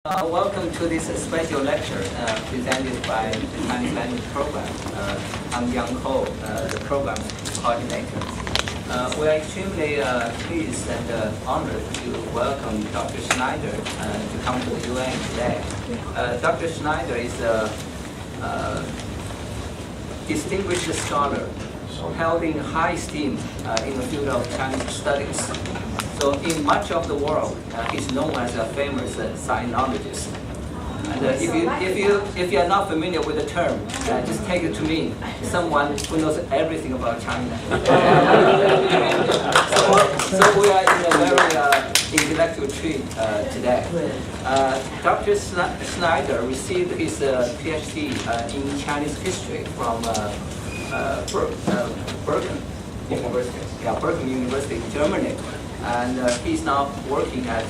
Welcome to this special lecture presented by the Chinese Language Program. I'm Yang Ho, the program coordinator. We are extremely pleased and honored to welcome Dr. Schneider to come to the UN today. Dr. Schneider is a distinguished scholar held in high esteem in the field of Chinese studies. So in much of the world, he's known as a famous sinologist. And if you are not familiar with the term, just take it to me, someone who knows everything about China. so we are in a very intellectual treat today. Dr. Schneider received his PhD in Chinese history from Göttingen University, Germany. And he's now working at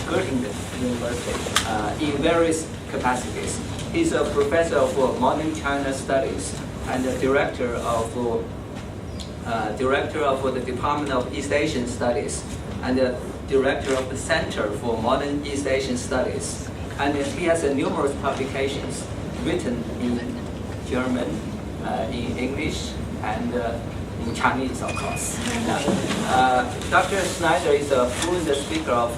Göttingen University in various capacities. He's a professor of modern China studies and the director of the Department of East Asian Studies and the director of the Center for Modern East Asian Studies. And he has numerous publications written in German, in English, and in Chinese, of course. Dr. Schneider is a fluent speaker of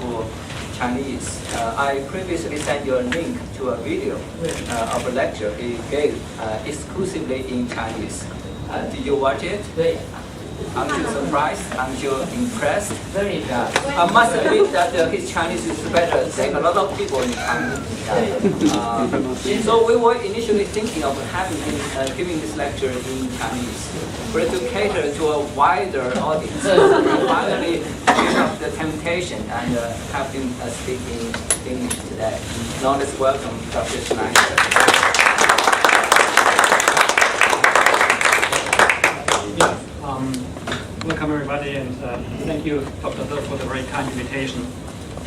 Chinese. I previously sent you a link to a video of a lecture he gave exclusively in Chinese. Did you watch it? Aren't you surprised? Aren't you impressed? Very good. I must admit that his Chinese is better than a lot of people in China. So we were initially thinking of having him giving this lecture in Chinese, but to cater to a wider audience, we finally gave up the temptation and have him speak in English today. Now let's welcome Dr. Schneider. Welcome everybody, and thank you, Dr. Hill, for the very kind invitation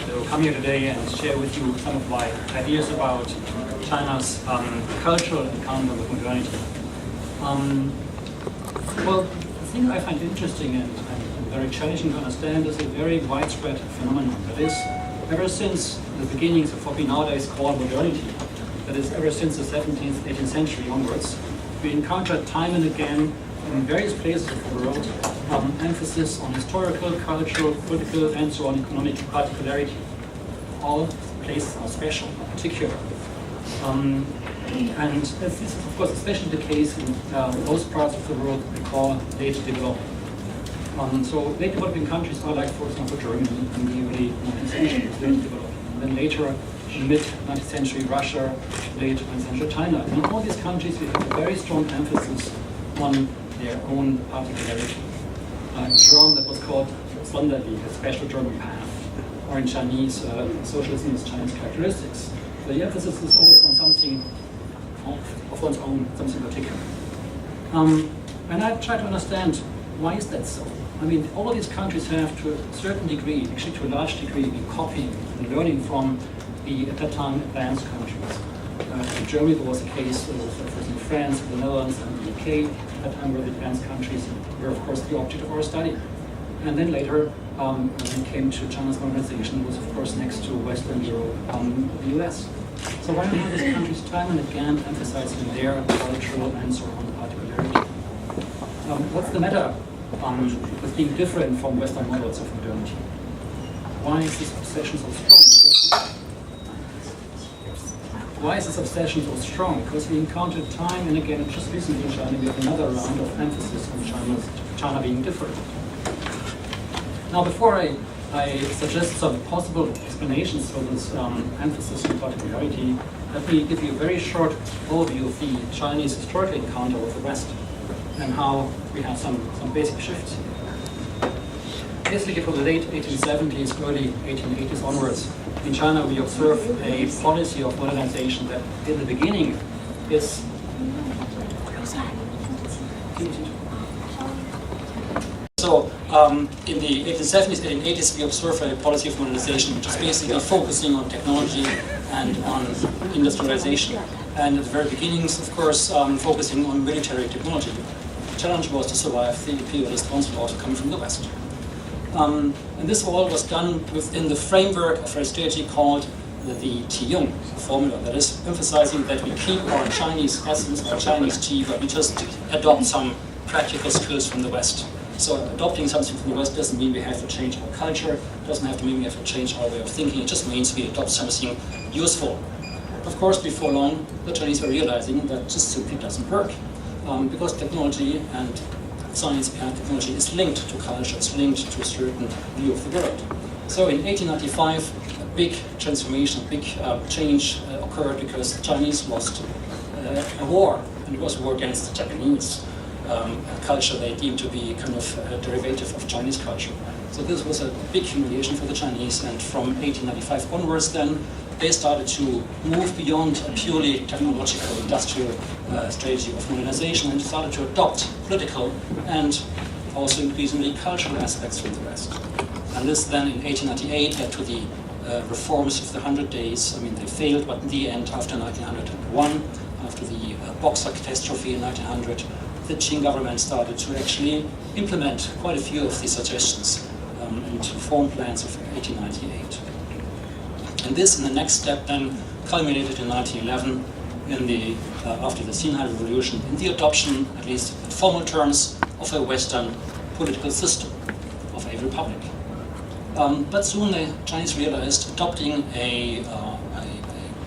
to come here today and share with you some of my ideas about China's cultural encounter with modernity. Well, the thing I find interesting and very challenging to understand is a very widespread phenomenon. That is, ever since the beginnings of what we nowadays call modernity, that is, ever since the 17th, 18th century onwards, we encountered time and again in various places of the world emphasis on historical, cultural, political, and so on economic particularity. All places are special, particular. And this is, of course, especially the case in those parts of the world we call late developing. So late developing countries are like, for example, Germany in the early 19th century, late developing. And then later, in mid-19th century, Russia, late 19th century, China. And in all these countries, we have a very strong emphasis on their own particularity. In German, that was called Sonderweg, a special German path, or in Chinese, socialism is Chinese characteristics. So the emphasis is always on something of one's own, something particular. And I try to understand, why is that so? I mean, all of these countries have, to a certain degree, actually to a large degree, been copying and learning from the, at that time, advanced countries. In Germany, there was a case in France, the Netherlands, and the UK. At that time, were the advanced countries were, of course, the object of our study. And then later, when it came to China's modernization, was, of course, next to Western Europe, the US. So why are these countries time and again emphasizing their cultural and so on particularity? What's the matter with being different from Western models of modernity? Why is this obsession so strong? Why is this obsession so strong? Because we encountered time and again, just recently in China, we have another round of emphasis on China being different. Now, before I suggest some possible explanations for this emphasis on particularity, let me give you a very short overview of the Chinese historical encounter with the West and how we have some basic shifts here. Basically, from the late 1870s, early 1880s onwards, in China we observe a policy of modernization that in the beginning is so in the 1870s, 1880s we observe a policy of modernization which is basically focusing on technology and on industrialization. And at the very beginnings, of course, focusing on military technology. The challenge was to survive the imperialist onslaught coming from the West. And this all was done within the framework of a strategy called the Tiyung formula, that is emphasizing that we keep our Chinese essence, our Chinese tea, but we just adopt some practical skills from the West. So adopting something from the West doesn't mean we have to change our culture, doesn't have to mean we have to change our way of thinking, it just means we adopt something useful. Of course, before long, the Chinese were realizing that just simply doesn't work, because technology and science and technology is linked to culture, it's linked to a certain view of the world. So in 1895, a big transformation, a big change occurred because the Chinese lost a war, and it was a war against the Japanese culture they deemed to be kind of a derivative of Chinese culture. So this was a big humiliation for the Chinese, and from 1895 onwards then, they started to move beyond a purely technological, industrial strategy of modernization and started to adopt political and also increasingly cultural aspects from the West. And this then in 1898 led to the reforms of the 100 Days. I mean, they failed, but in the end, after 1901, after the Boxer catastrophe in 1900, the Qing government started to actually implement quite a few of these suggestions into reform plans of 1898. And this, in the next step, then culminated in 1911, in the after the Sinai Revolution, in the adoption, at least in formal terms, of a Western political system, of a republic. But soon the Chinese realized adopting a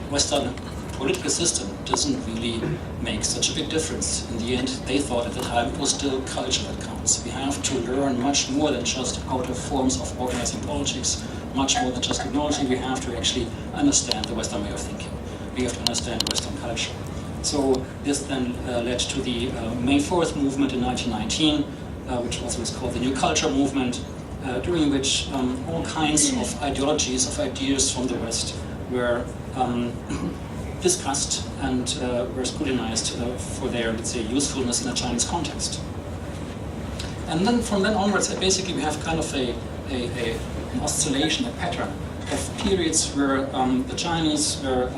Western political system doesn't really make such a big difference. In the end, they thought at the time it was still culture that counts. We have to learn much more than just outer forms of organizing politics, much more than just technology. We have to actually understand the Western way of thinking. We have to understand Western culture. So this then led to the May 4th movement in 1919, which also is called the New Culture Movement, during which all kinds of ideologies, of ideas from the West were discussed and were scrutinized for their, let's say, usefulness in a Chinese context. And then from then onwards, basically we have kind of an oscillation, a pattern of periods where the Chinese were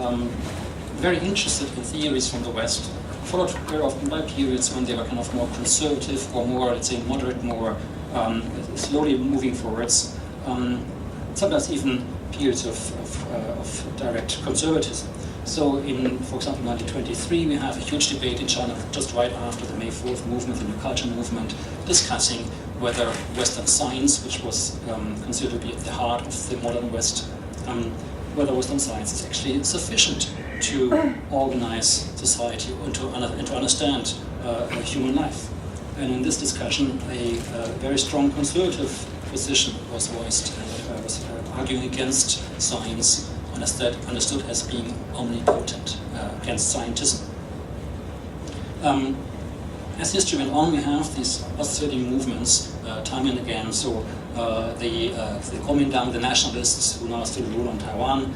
very interested in theories from the West, followed very often by periods when they were kind of more conservative or more, let's say, moderate, more slowly moving forwards, sometimes even periods of direct conservatism. So in, for example, 1923, we have a huge debate in China just right after the May 4th movement, the New Culture Movement, discussing whether Western science, which was considered to be at the heart of the modern West, whether Western science is actually sufficient to organize society and to understand human life. And in this discussion, a very strong conservative position was voiced, and was arguing against science, understood as being omnipotent, against scientism. As history went on, we have these oscillating movements time and again. So the Kuomintang, the nationalists who now still rule on Taiwan,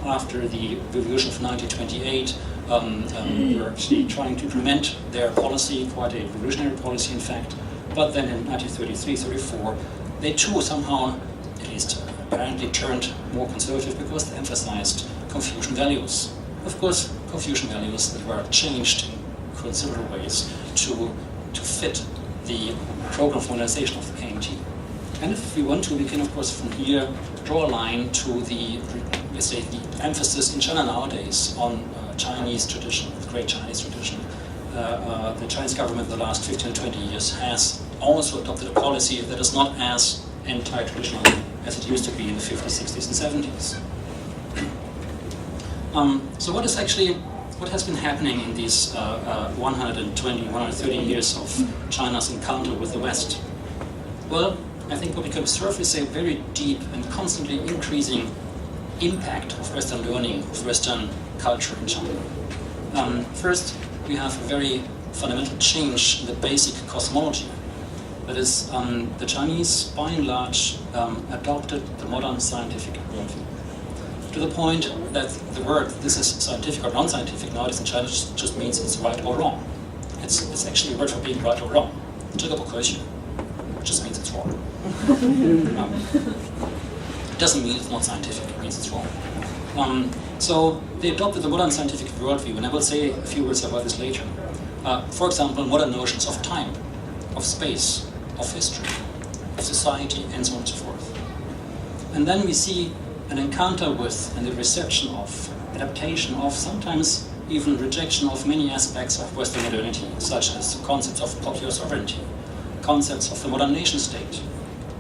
after the revolution of 1928, were actually trying to implement their policy, quite a revolutionary policy in fact. But then in 1933-34, they too somehow, at least apparently, turned more conservative because they emphasized Confucian values. Of course, Confucian values that were changed in considerable ways to fit the program for modernization of the KMT. And if we want to, we can of course from here draw a line to the, let's say, the emphasis in China nowadays on Chinese tradition, the great Chinese tradition. The Chinese government in the last 15 or 20 years has also adopted a policy that is not as anti-traditional as it used to be in the 50s, 60s, and 70s. So what has been happening in these 120, 130 years of China's encounter with the West? Well, I think what we can observe is a very deep and constantly increasing impact of Western learning, of Western culture in China. First, we have a very fundamental change in the basic cosmology. That is, the Chinese, by and large, adopted the modern scientific worldview. To the point that the word, this is scientific or non-scientific, nowadays in China just means it's right or wrong. It's actually a word for being right or wrong. 这个不科学 just means it's wrong. It doesn't mean it's not scientific, it means it's wrong. So they adopted the modern scientific worldview, and I will say a few words about this later. For example, modern notions of time, of space, of history. of society, and so on and so forth. And then we see an encounter with and the reception of, adaptation of, sometimes even rejection of many aspects of Western modernity, such as the concepts of popular sovereignty, concepts of the modern nation state,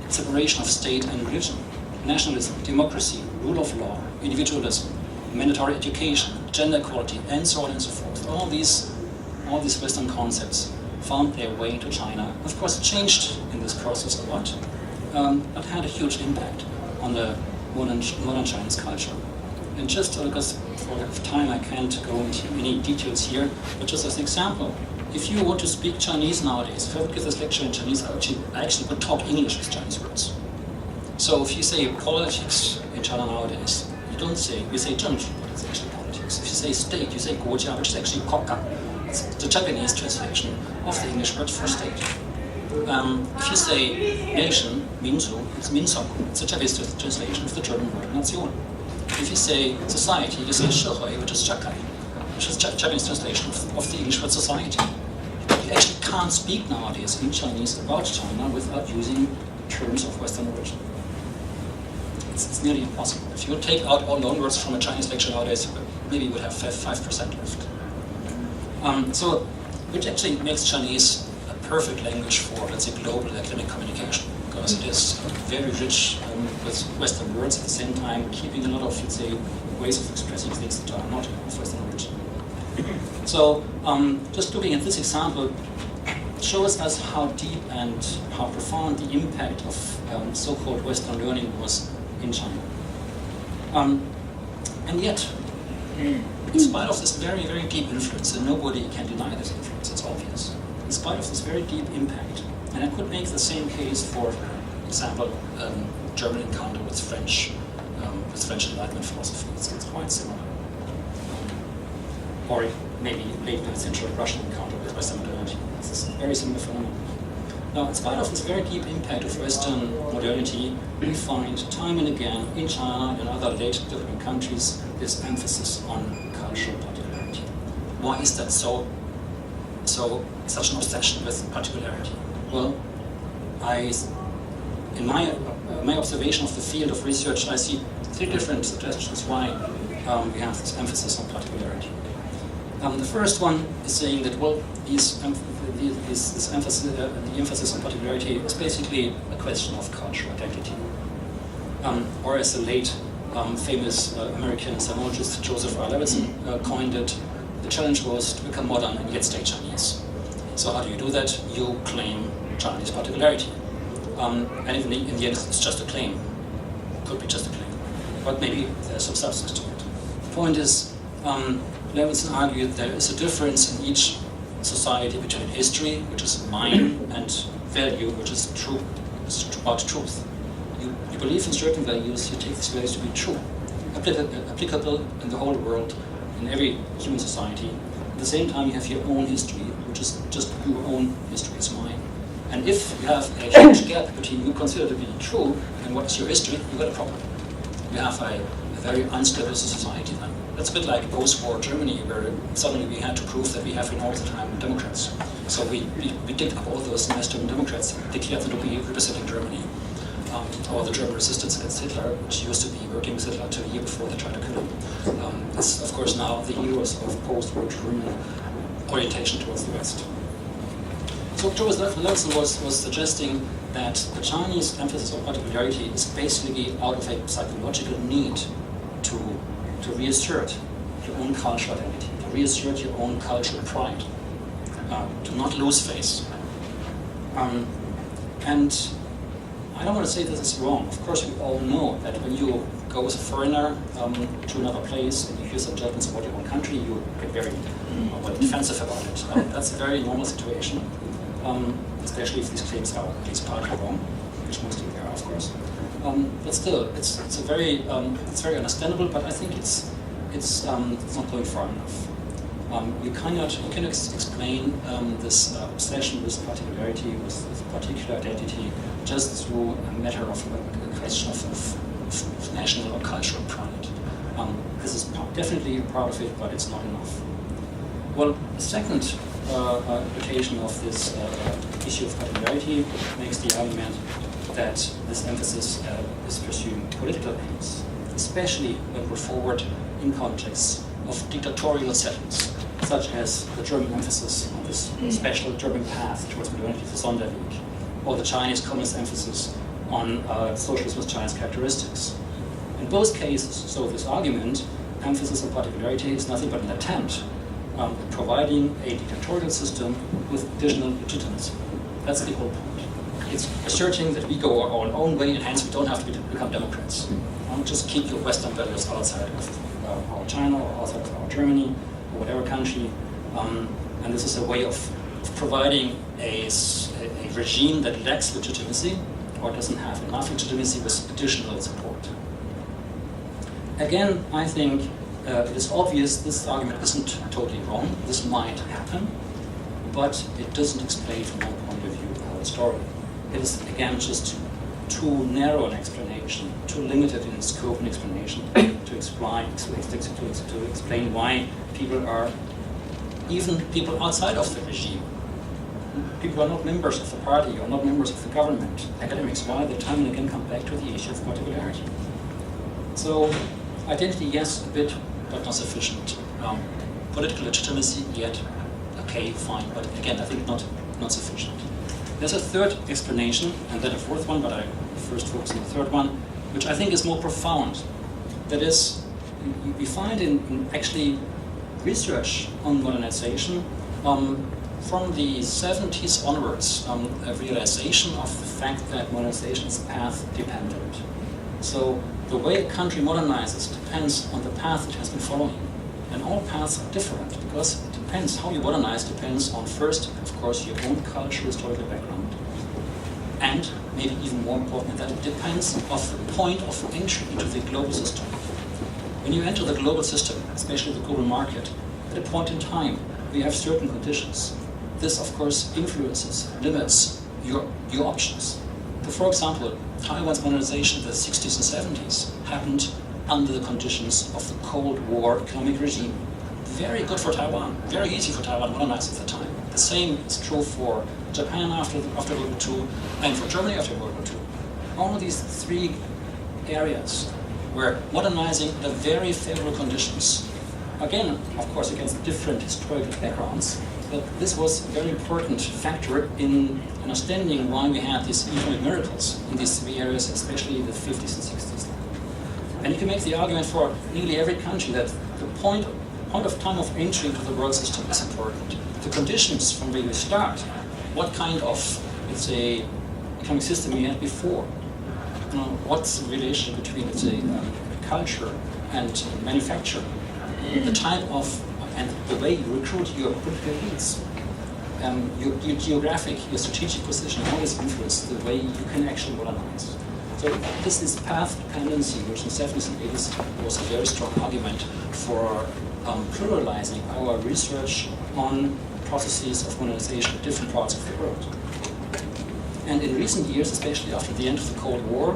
separation of state and religion, nationalism, democracy, rule of law, individualism, mandatory education, gender equality, and so on and so forth. All these Western concepts found their way into China. Of course, it changed in this process a lot, but had a huge impact on the modern Chinese culture. And just because for time I can't go into any details here, but just as an example, if you want to speak Chinese nowadays, if I would give this lecture in Chinese, I actually would talk English with Chinese words. So if you say politics in China nowadays, you say 政治, but it's actually politics. If you say state, you say 国家, which is actually 国家. It's the Japanese translation of the English word for state. If you say nation, 民族, it's 民族. It's the Japanese translation of the German word Nation. If you say society, you say 社会, which is 社会, which is Japanese translation of the English word society. You actually can't speak nowadays in Chinese about China without using terms of Western origin. It's nearly impossible. If you would take out all loanwords from a Chinese lecture nowadays, maybe you would have 5% left. So, which actually makes Chinese a perfect language for, let's say, global academic communication, because it is very rich with Western words at the same time, keeping a lot of, let's say, ways of expressing things that are not of Western origin. So, just looking at this example shows us how deep and how profound the impact of so-called Western learning was in China. And yet, in spite of this very, very deep influence, and nobody can deny this influence, it's obvious, in spite of this very deep impact, and I could make the same case for example, German encounter with French Enlightenment philosophy, it's quite similar. Or maybe late 19th century Russian encounter with Western modernity, it's a very similar phenomenon. Now, in spite of this very deep impact of Western modernity, we find time and again in China and other late developing countries this emphasis on cultural particularity. Why is that such an obsession with particularity? Well, in my observation of the field of research, I see three different suggestions why we have this emphasis on particularity. The first one is saying that, well, the emphasis on particularity is basically a question of cultural identity. Or as the late famous American sinologist Joseph R. Levinson coined it, the challenge was to become modern and yet stay Chinese. So how do you do that? You claim Chinese particularity. And in the end, it's just a claim. Could be just a claim. But maybe there's some substance to it. The point is, Levinson argued there is a difference in each society between history, which is mine, and value, which is true. It's about truth. You believe in certain values, you take these values to be true, applicable in the whole world, in every human society. At the same time, you have your own history, which is just your own history, it's mine. And if you have a huge gap between you consider to be true and what is your history, you've got a problem. You have a very unstable society then. That's a bit like post-war Germany, where suddenly we had to prove that we have in all the time Democrats. So we digged up all those nice German Democrats, declared them to be representing Germany. Or the German resistance against Hitler, which used to be working with Hitler until a year before they tried to kill him. Is of course now the heroes of post-war German orientation towards the West. So Joseph Levinson was suggesting that the Chinese emphasis on particularity is basically out of a psychological need to reassert your own cultural identity, to reassert your own cultural pride, to not lose face. And I don't want to say this is wrong. Of course, we all know that when you go as a foreigner to another place and you hear some judgments about your own country, you get very defensive about it. That's a very normal situation, especially if these claims are at least partly wrong, which mostly they are, of course. But still, it's very understandable. But I think it's not going far enough. You cannot explain this obsession with particularity, with particular identity, just through a matter of a question of national or cultural pride. This is definitely part of it, but it's not enough. Well, the second application of this issue of particularity makes the argument that this emphasis is pursuing political aims, especially when we're forward in contexts of dictatorial settings, such as the German emphasis on this special German path towards modernity, the Sonderweg, or the Chinese Communist emphasis on socialism with Chinese characteristics. In both cases, so this argument, emphasis on particularity, is nothing but an attempt at providing a dictatorial system with additional legitimacy. That's the whole point. It's asserting that we go our own way and hence we don't have to become democrats. Just keep your Western values outside of our China or outside of our Germany or whatever country. And this is a way of providing a regime that lacks legitimacy or doesn't have enough legitimacy with additional support. Again, I think it is obvious this argument isn't totally wrong. This might happen, but it doesn't explain from my point of view the whole story. It is, again, just too narrow an explanation, too limited in its scope and explanation to explain why people are, even people outside of the regime, people who are not members of the party or not members of the government, academics, why they time and again come back to the issue of particularity. So, identity, yes, a bit, but not sufficient. Political legitimacy, yet, okay, fine, but again, I think not sufficient. There's a third explanation, and then a fourth one, but I first focus on the third one, which I think is more profound. That is, we find in actually research on modernization from the 70s onwards, a realization of the fact that modernization is path-dependent. So the way a country modernizes depends on the path it has been following. And all paths are different because it depends, how you modernize depends on first, of course, your own cultural, historical background. And maybe even more important than that, it depends on the point of entry into the global system. When you enter the global system, especially the global market, at a point in time, we have certain conditions. This, of course, influences, limits your options. So, for example, Taiwan's modernization in the 60s and 70s happened under the conditions of the Cold War economic regime. Very good for Taiwan, very easy for Taiwan to modernize at the time. The same is true for Japan after World War II and for Germany after World War II. All of these three areas were modernizing under very favorable conditions. Again, of course, against different historical backgrounds, but this was a very important factor in understanding why we had these economic miracles in these three areas, especially in the 50s and 60s. And you can make the argument for nearly every country that the point of time of entry into the world system is important. The conditions from where you start, what kind of, let's say, economic system you had before, what's the relation between, let's say, culture and manufacturing, the type of, and the way you recruit your political elites, your geographic, your strategic position, all this influence the way you can actually modernize. So this is path dependency, which in the 70s and 80s was a very strong argument for pluralizing our research on processes of modernization in different parts of the world. And in recent years, especially after the end of the Cold War,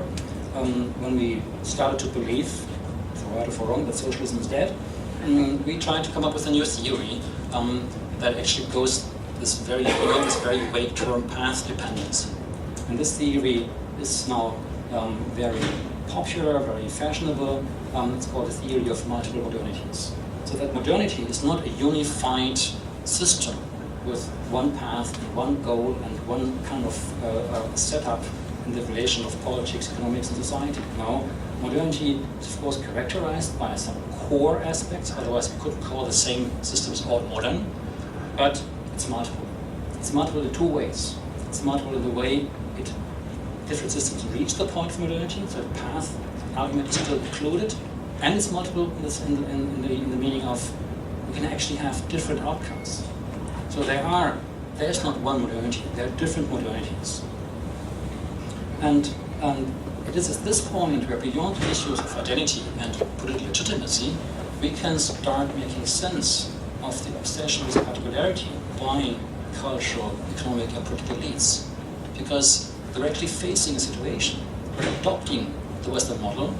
when we started to believe, for right or for wrong, that socialism is dead, we tried to come up with a new theory that actually goes this very vague term, path dependency. And this theory is now very popular, very fashionable. It's called the theory of multiple modernities. So that modernity is not a unified system with one path and one goal and one kind of setup in the relation of politics, economics, and society. No, modernity is of course characterized by some core aspects, otherwise we couldn't call the same systems all modern, but it's multiple. It's multiple in two ways. It's multiple in the way different systems reach the point of modernity, so the path argument is still included, and it's multiple in the meaning of we can actually have different outcomes. So there's not one modernity, there are different modernities. And it is at this point where beyond issues of identity and political legitimacy, we can start making sense of the obsession with particularity by cultural, economic, and political elites. Because they're actually facing a situation where adopting the Western model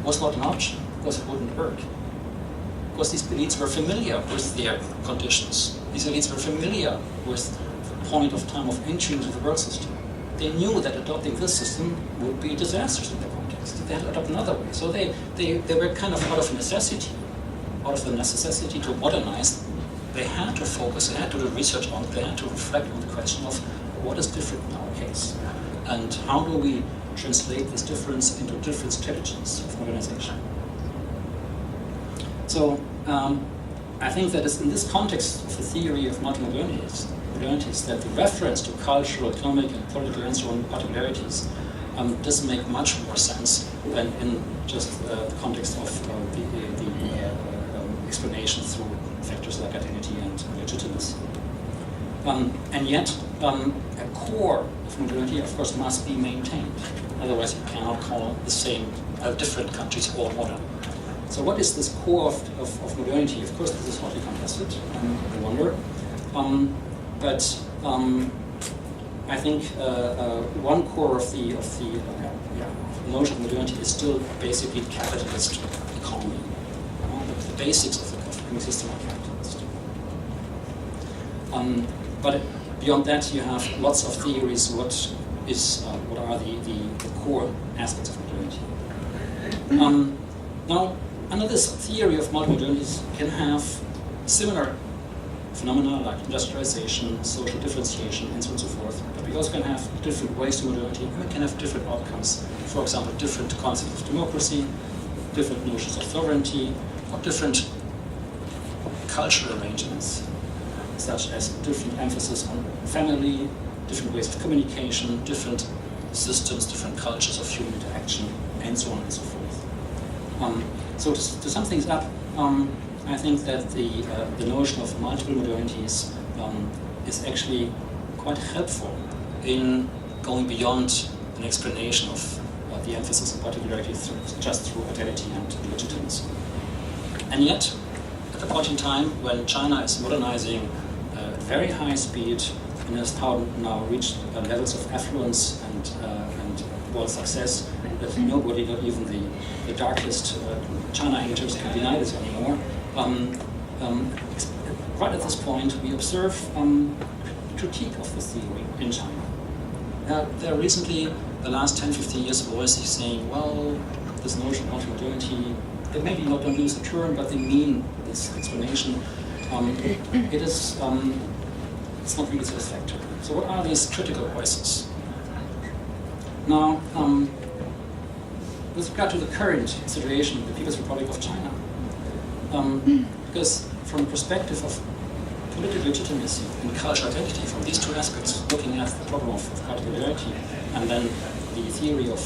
was not an option, because it wouldn't work. Because these elites were familiar with their conditions. These elites were familiar with the point of time of entry into the world system. they knew that adopting this system would be disastrous in their context. They had to adopt another way. So they were kind of out of necessity, to modernize. They had to focus, they had to do research on it, they had to reflect on the question of what is different in our case, and how do we translate this difference into different strategies of modernization. So I think that it's in this context of the theory of multi-modernities that the reference to cultural, economic, and political and so on particularities does make much more sense than in just the context of the explanation through factors like identity and legitimacy. And yet, a core of modernity, of course, must be maintained. Otherwise, you cannot call the same different countries all modern. So what is this core of modernity? Of course, this is hotly contested, I wonder. But I think one core of the notion of modernity is still basically capitalist economy. The basics of the system are capitalist. But beyond that, you have lots of theories. What are the core aspects of modernity? Now, under this theory of multi-modernities, can have similar phenomena like industrialization, social differentiation, and so on and so forth. But we also can have different ways to modernity, and we can have different outcomes. For example, different concepts of democracy, different notions of sovereignty, or different cultural arrangements, such as different emphasis on family, different ways of communication, different systems, different cultures of human interaction, and so on and so forth. So to sum things up, I think that the notion of multiple modernities is actually quite helpful in going beyond an explanation of the emphasis on particularity just through identity and legitimacy. And yet, at the point in time when China is modernizing at very high speed and has now reached levels of affluence and world success that nobody, not even the darkest China haters, can deny this anymore. Right at this point, we observe critique of the theory in China. There recently, the last 10-15 years, voices saying, well, this notion of modernity, they maybe don't use the term, but they mean this explanation. It's not really satisfactory. So what are these critical voices? Now, with regard to the current situation in the People's Republic of China, because from the perspective of political legitimacy and cultural identity, from these two aspects, looking at the problem of particularity and then the theory of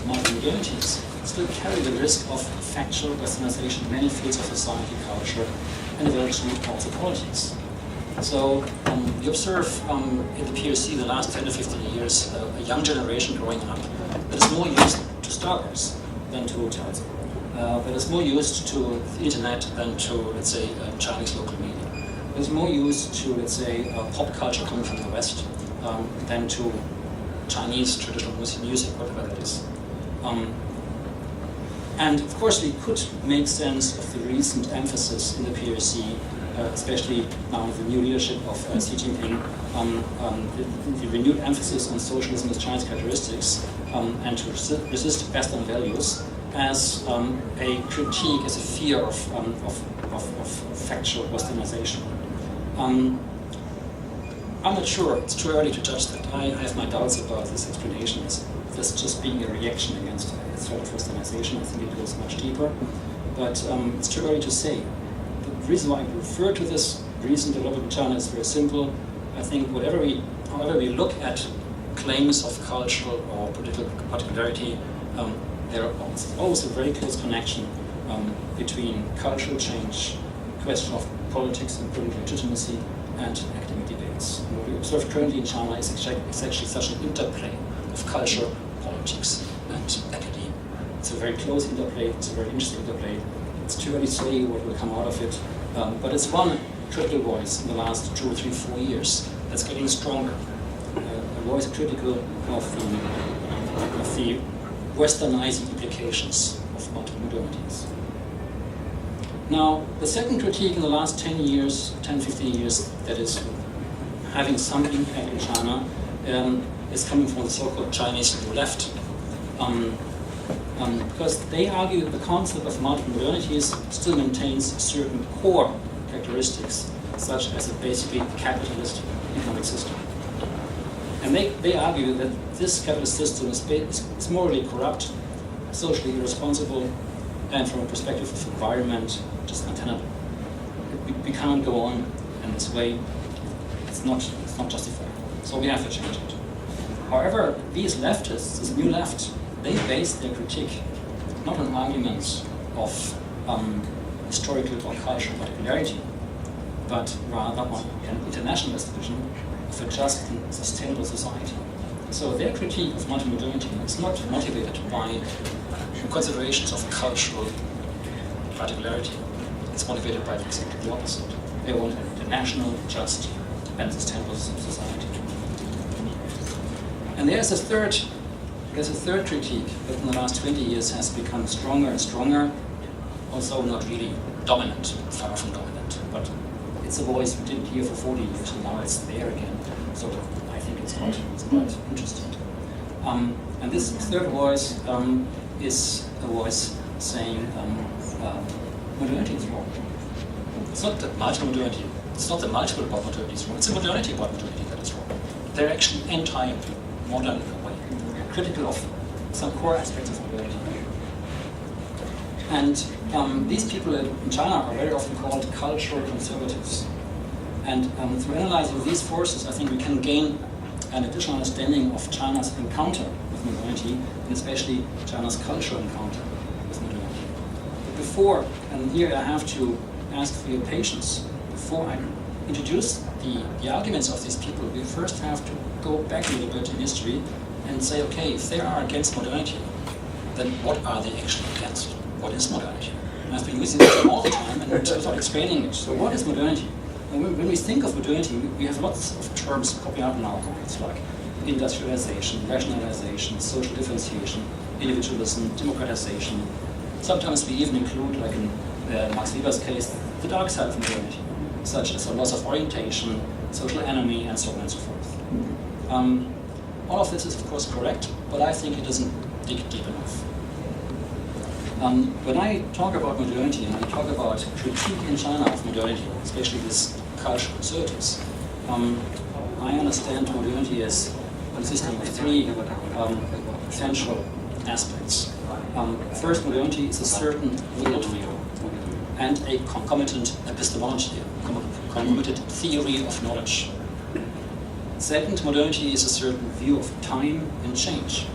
multi-modernities, still carry the risk of factual westernization in many fields of society, culture, and eventually also politics. So we observe in the PRC the last 10 to 15 years a young generation growing up that is more used to Starbucks than to hotels, that is more used to the internet than to, let's say, Chinese local media. That is more used to, let's say, pop culture coming from the West than to Chinese traditional music, whatever that is. And of course, we could make sense of the recent emphasis in the PRC, especially now with the new leadership of Xi Jinping, the renewed emphasis on socialism as Chinese characteristics and to resist Western values as a critique, as a fear of factual westernization. I'm not sure, it's too early to judge that. I have my doubts about this explanation as this just being a reaction against a threat of westernization. I think it goes much deeper, but it's too early to say. The reason why I refer to this recent development in China is very simple. I think however we look at claims of cultural or political particularity, there is always a very close connection between cultural change, question of politics and political legitimacy, and academic debates. And what we observe currently in China is actually such an interplay of culture, politics, and academia. It's a very close interplay, it's a very interesting interplay. It's too early to say what will come out of it, but it's one critical voice in the last 2 or 3, 4 years that's getting stronger. A voice critical of the westernizing implications of multiple modernities. Now, the second critique in the last 10 years, 10, 15 years, that is having some impact in China, is coming from the so-called Chinese New Left. Because they argue that the concept of multi-modernities still maintains certain core characteristics, such as a basically capitalist economic system. And they argue that this capitalist system is morally corrupt, socially irresponsible, and from a perspective of environment, just untenable. We can't go on in this way. It's not justified. So we have to change it. However, these leftists, this new left, they base their critique not on arguments of historical or cultural particularity, but rather on an internationalist vision of a just and sustainable society. So their critique of multi-modernity is not motivated by considerations of cultural particularity. It's motivated by exactly the opposite. They want an international, just, and sustainable society. And there's a third critique that in the last 20 years has become stronger and stronger, also not really dominant, far from dominant, but it's a voice we didn't hear for 40 years, and now it's there again. So I think it's quite interesting. And this third voice is a voice saying modernity is wrong. It's not that multi-modernity, it's not the multiple about modernity is wrong, it's the modernity about modernity that is wrong. They're actually anti-modern in a way, critical of some core aspects of modernity. And these people in China are very often called cultural conservatives. And through analyzing these forces, I think we can gain an additional understanding of China's encounter with modernity, and especially China's cultural encounter with modernity. But before, and here I have to ask for your patience, before I introduce the arguments of these people, we first have to go back a little bit in history and say, okay, if they are against modernity, then what are they actually against? What is modernity? And I've been using this term all the time and without explaining it. So what is modernity? And when we think of modernity, we have lots of terms popping up in our minds, like industrialization, rationalization, social differentiation, individualism, democratization. Sometimes we even include, like in Max Weber's case, the dark side of modernity, such as a loss of orientation, social enemy, and so on and so forth. All of this is, of course, correct, but I think it doesn't dig deep enough. When I talk about modernity and I talk about critique in China of modernity, especially this cultural conservatives, I understand modernity as consisting of three essential aspects. First, modernity is a certain worldview and a concomitant epistemology, a concomitant theory of knowledge. Second, modernity is a certain view of time and change.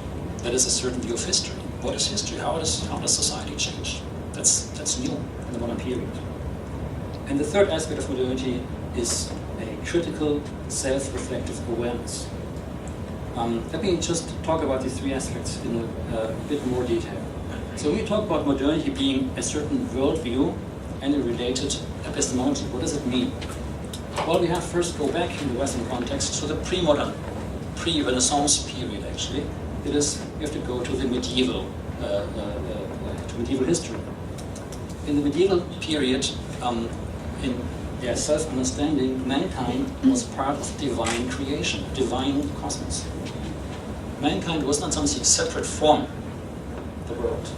That is a certain view of history. What is history? How does society change? That's new in the modern period. And the third aspect of modernity is a critical, self-reflective awareness. Let me just talk about these three aspects in a bit more detail. So when we talk about modernity being a certain worldview and a related epistemology, what does it mean? Well, we have to first go back in the Western context to the pre-modern, pre-Renaissance period, actually. It is, you have to go to the medieval history. In the medieval period, in their self-understanding, mankind was part of divine creation, divine cosmos. Mankind was not something separate from the world.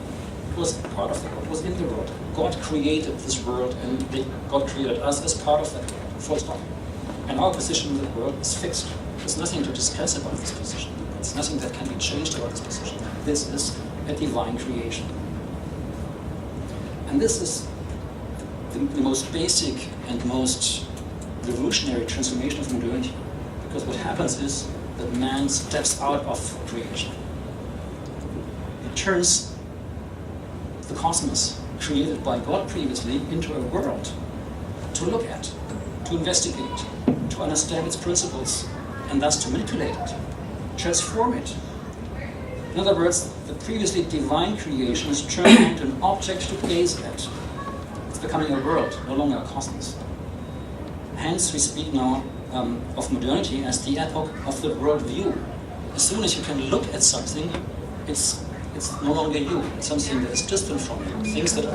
It was part of the world, it was in the world. God created this world and God created us as part of that world, full stop. And our position in the world is fixed. There's nothing to discuss about this position. There's nothing that can be changed about this position. This is a divine creation. And this is the most basic and most revolutionary transformation of modernity. Because what happens is that man steps out of creation. It turns the cosmos, created by God previously, into a world to look at, to investigate, to understand its principles, and thus to manipulate it, transform it. In other words, the previously divine creation is turned into an object to gaze at. It's becoming a world, no longer a cosmos. Hence, we speak now of modernity as the epoch of the world view. As soon as you can look at something, it's no longer you. It's something that is distant from you. Things that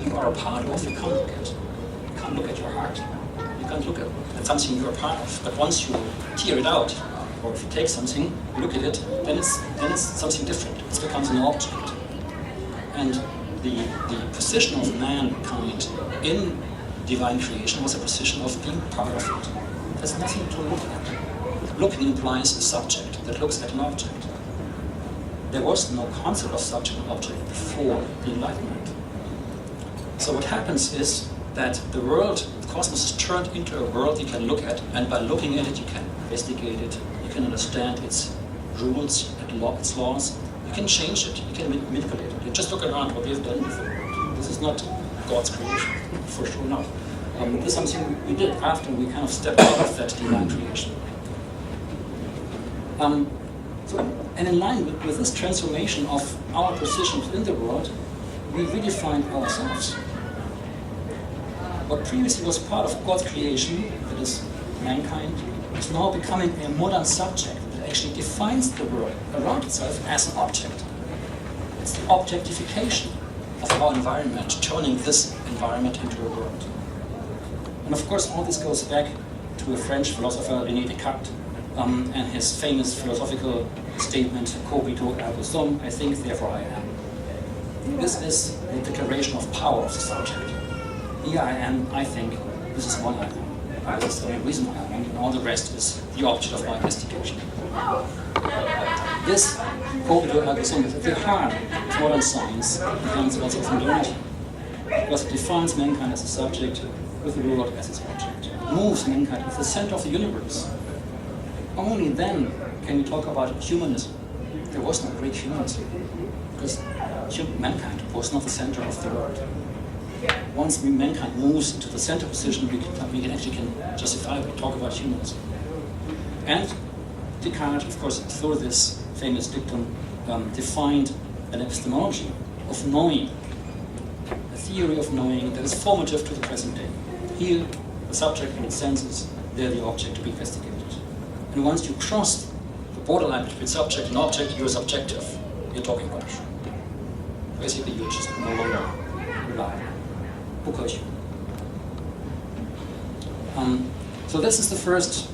you are a part of, you can't look at. You can't look at your heart. You can't look at something you're a part of. But once you tear it out, or if you take something, look at it, then it's something different. It becomes an object. And the position of mankind in divine creation was a position of being part of it. There's nothing to look at. Looking implies a subject that looks at an object. There was no concept of subject and object before the Enlightenment. So what happens is that the world, the cosmos, is turned into a world you can look at, and by looking at it you can investigate it, you can understand its rules, its laws, you can change it, you can manipulate it. You just look around what we have done before. This is not God's creation, for sure not. This is something we did after we kind of stepped out of that divine creation. And in line with this transformation of our positions in the world, we redefined ourselves. What previously was part of God's creation, that is mankind, is now becoming a modern subject that actually defines the world around itself as an object. It's the objectification of our environment, turning this environment into a world. And of course, all this goes back to a French philosopher, René Descartes, and his famous philosophical statement, cogito ergo sum, I think, therefore I am. This is the declaration of power of the subject. Here I am, I think, this is what I am. This is the only reason I am, and all the rest is the object of my investigation. This cogito ergo sum is at the heart of modern science and also of modernity, because it defines mankind as a subject with the world as its object. It moves mankind at the center of the universe. Only then can we talk about humanism. There was no great humanism, because mankind was not the center of the world. Once mankind moves into the center position, we can actually justifiably talk about humanism. And Descartes, of course, through this famous dictum, defined an epistemology of knowing, a theory of knowing that is formative to the present day. Here, the subject and its senses, they're the object to be investigated. And once you cross the borderline between subject and object, you're subjective. You're talking rubbish. Basically, you're just no longer reliable. So this is the first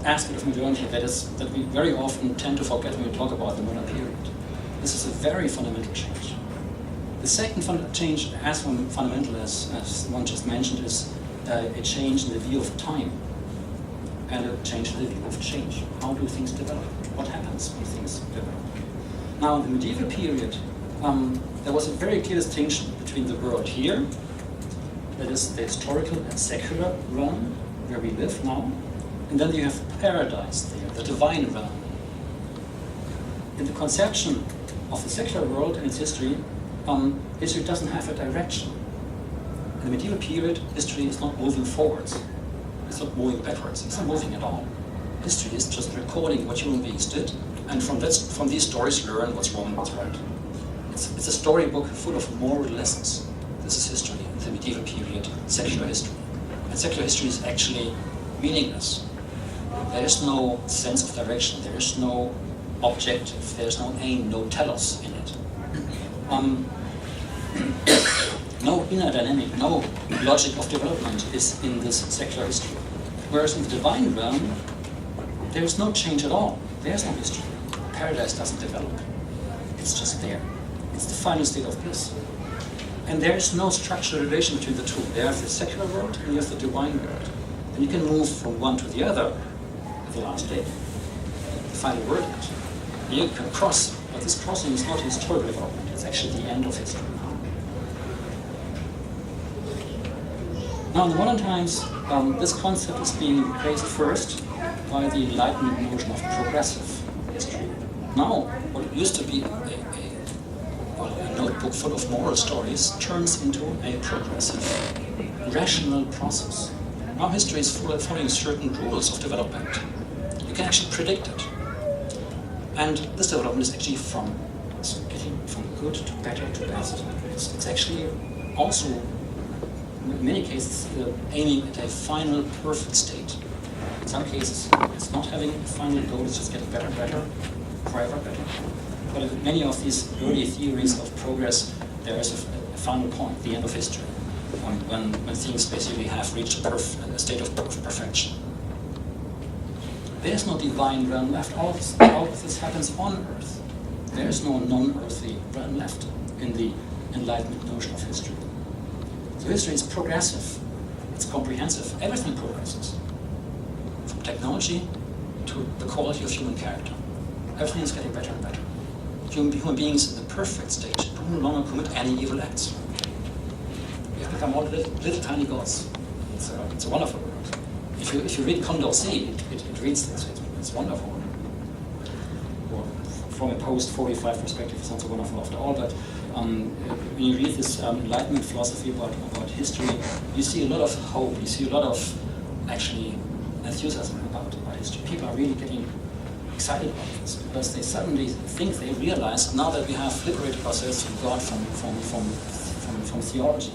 aspect of modernity that we very often tend to forget when we talk about the modern period. This is a very fundamental change. The second change, as fundamental as one just mentioned, is a change in the view of time and a change in the view of change. How do things develop? What happens when things develop? Now, in the medieval period, there was a very clear distinction between the world here, that is the historical and secular realm where we live now, and then you have paradise there, the divine realm. In the conception of the secular world and its history, history doesn't have a direction. In the medieval period, history is not moving forwards. It's not moving backwards. It's not moving at all. History is just recording what human beings did, and from these stories learn what's wrong and what's right. It's a storybook full of moral lessons. This is history, the medieval period, secular history. And secular history is actually meaningless. There is no sense of direction, there is no objective, there is no aim, no telos in it. No inner dynamic, no logic of development is in this secular history. Whereas in the divine realm, there is no change at all. There is no history. Paradise doesn't develop. It's just there. It's the final state of bliss. And there is no structural relation between the two. There's the secular world and you have the divine world. And you can move from one to the other at the last day. The final word is. You can cross, but this crossing is not historical development. It's actually the end of history. Now, in the modern times, this concept is being replaced first by the Enlightenment notion of progressive history. Now, what used to be a notebook full of moral stories turns into a progressive, rational process. Now, history is following certain rules of development. You can actually predict it. And this development is actually getting from good to better to best. It's actually also, in many cases, aiming at a final perfect state. In some cases, it's not having a final goal, it's just getting better and better, forever better. But in many of these early theories of progress, there is a final point, the end of history, when things basically have reached a state of perfection. There's no divine realm left. All of this happens on Earth. There is no non-earthly realm left in the Enlightenment notion of history. So history is progressive. It's comprehensive. Everything progresses. From technology to the quality of human character. Everything is getting better and better. Human beings in the perfect state do no longer commit any evil acts. We have become all little tiny gods. It's a wonderful world. If you read Condorcet, it reads this. It's wonderful. Or from a post-45 perspective, it's not so wonderful after all. But when you read this Enlightenment philosophy about history, you see a lot of hope. You see a lot of actually enthusiasm about history. People are really getting excited about this because they suddenly think they realize now that we have liberated ourselves from God, from theology,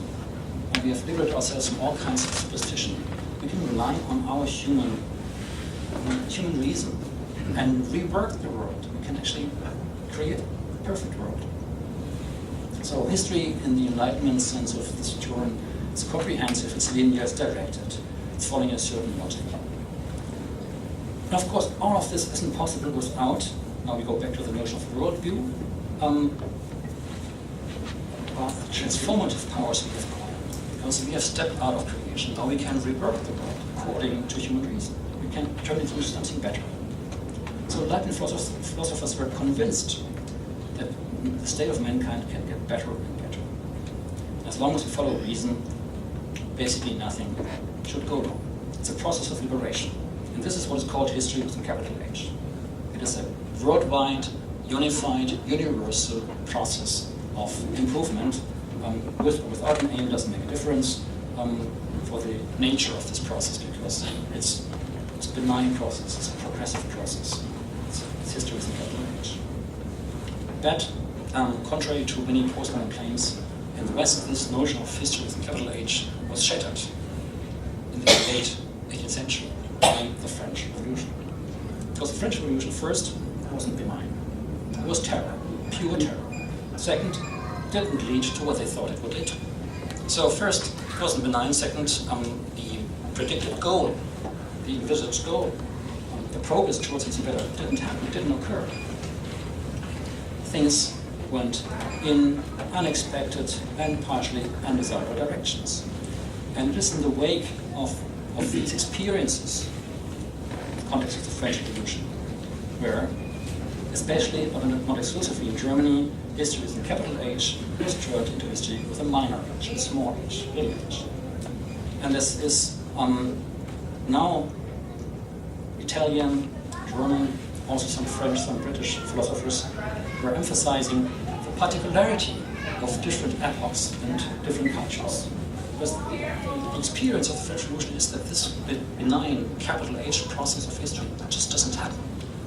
and we have liberated ourselves from all kinds of superstition. We can rely on our human reason and rework the world. We can actually create a perfect world. So history in the Enlightenment sense of this term is comprehensive, it's linear, it's directed, it's following a certain logic. And of course, all of this isn't possible without, now we go back to the notion of worldview, transformative powers we have acquired. Because we have stepped out of creation, now we can rework the world according to human reason. We can turn it into something better. So Enlightenment philosophers were convinced that the state of mankind can get better and better. As long as we follow reason, basically nothing should go wrong. It's a process of liberation. And this is what is called history with a capital H. It is a worldwide, unified, universal process of improvement. With or without an aim doesn't make a difference for the nature of this process, because it's a benign process, it's a progressive process. It's history with a capital H. That, contrary to many postmodern claims, in the West, this notion of history with a capital H was shattered in the late 18th century by the French Revolution. Because the French Revolution, first, wasn't benign. It was terror, pure terror. Second, didn't lead to what they thought it would lead to. So first, it wasn't benign. Second, the predicted goal, the envisaged goal, the progress towards something better didn't happen, it didn't occur. Things went in unexpected and partially undesirable directions. And it is in the wake of these experiences, in the context of the French Revolution, where, especially, but not exclusively in Germany, history with a capital H was turned into history with a minor H, a small h, little h. And this is now Italian, German, also some French, some British philosophers were emphasizing the particularity of different epochs and different cultures. Because the experience of the French Revolution is that this benign capital H process of history just doesn't happen.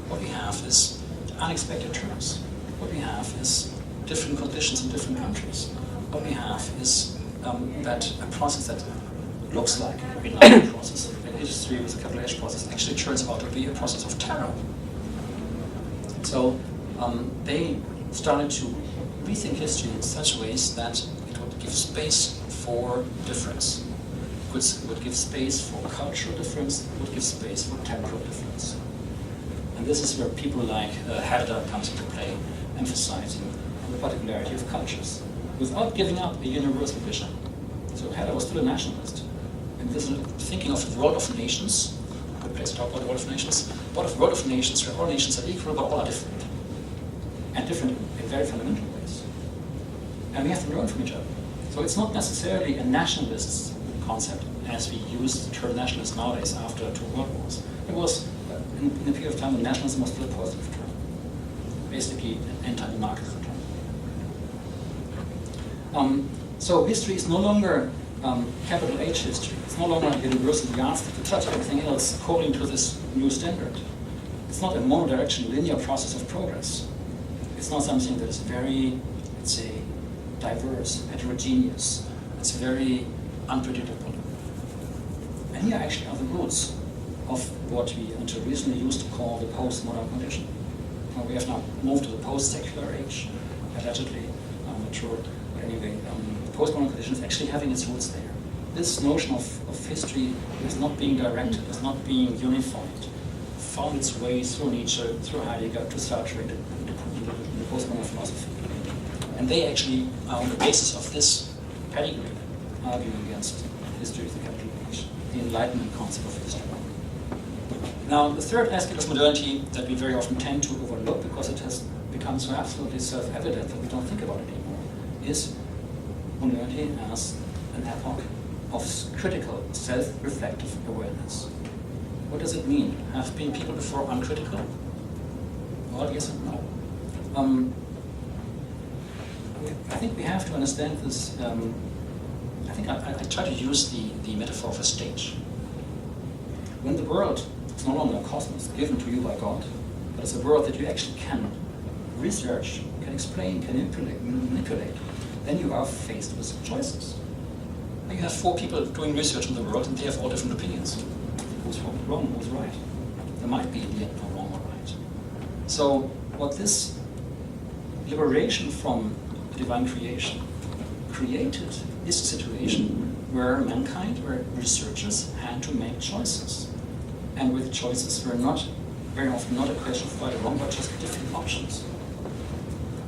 What we have is unexpected turns. What we have is different conditions in different countries. What we have is that a process that looks like a benign process, a history with a capital H process, actually turns out to be a process of terror. So they started to rethink history in such ways that it would give space for difference. It would give space for cultural difference, it would give space for temporal difference. And this is where people like Herder comes into play, emphasizing the particularity of cultures, without giving up a universal vision. So Herder was still a nationalist. And this is thinking of the world of nations, a good place to talk about the world of nations, but of the world of nations where all nations are equal, but all are different. And different in very fundamental ways. And we have to learn from each other. So it's not necessarily a nationalist concept as we use the term nationalist nowadays after 2 world wars. It was, in a period of time, when nationalism was still a positive term. Basically, an anti-monarchical term. So history is no longer capital H history. It's no longer a universal yardstick to judge everything else according to this new standard. It's not a monodirectional linear process of progress. It's not something that is very, let's say, diverse, heterogeneous. It's very unpredictable. And here actually are the roots of what we until recently used to call the postmodern condition. We have now moved to the post-secular age, allegedly. I'm not sure. But anyway, the postmodern condition is actually having its roots there. This notion of history is not being directed, is not being unified, found its way through Nietzsche, through Heidegger, to Sartre in the postmodern philosophy. And they actually are on the basis of this pedigree arguing against history of the capital H, the Enlightenment concept of history. Now, the third aspect of modernity that we very often tend to overlook because it has become so absolutely self-evident that we don't think about it anymore is modernity as an epoch of critical, self-reflective awareness. What does it mean? Have been people before uncritical? Well, yes and no. I think we have to understand this. I think I try to use the metaphor of a stage. When the world is no longer a cosmos given to you by God, but it's a world that you actually can research, can explain, can manipulate, then you are faced with choices. You have 4 people doing research in the world and they have all different opinions. Who's wrong, who's right? There might be in the end no wrong or right. So what this liberation from the divine creation created is a situation where mankind, where researchers had to make choices. And with choices were not, very often not a question of right or wrong, but just different options.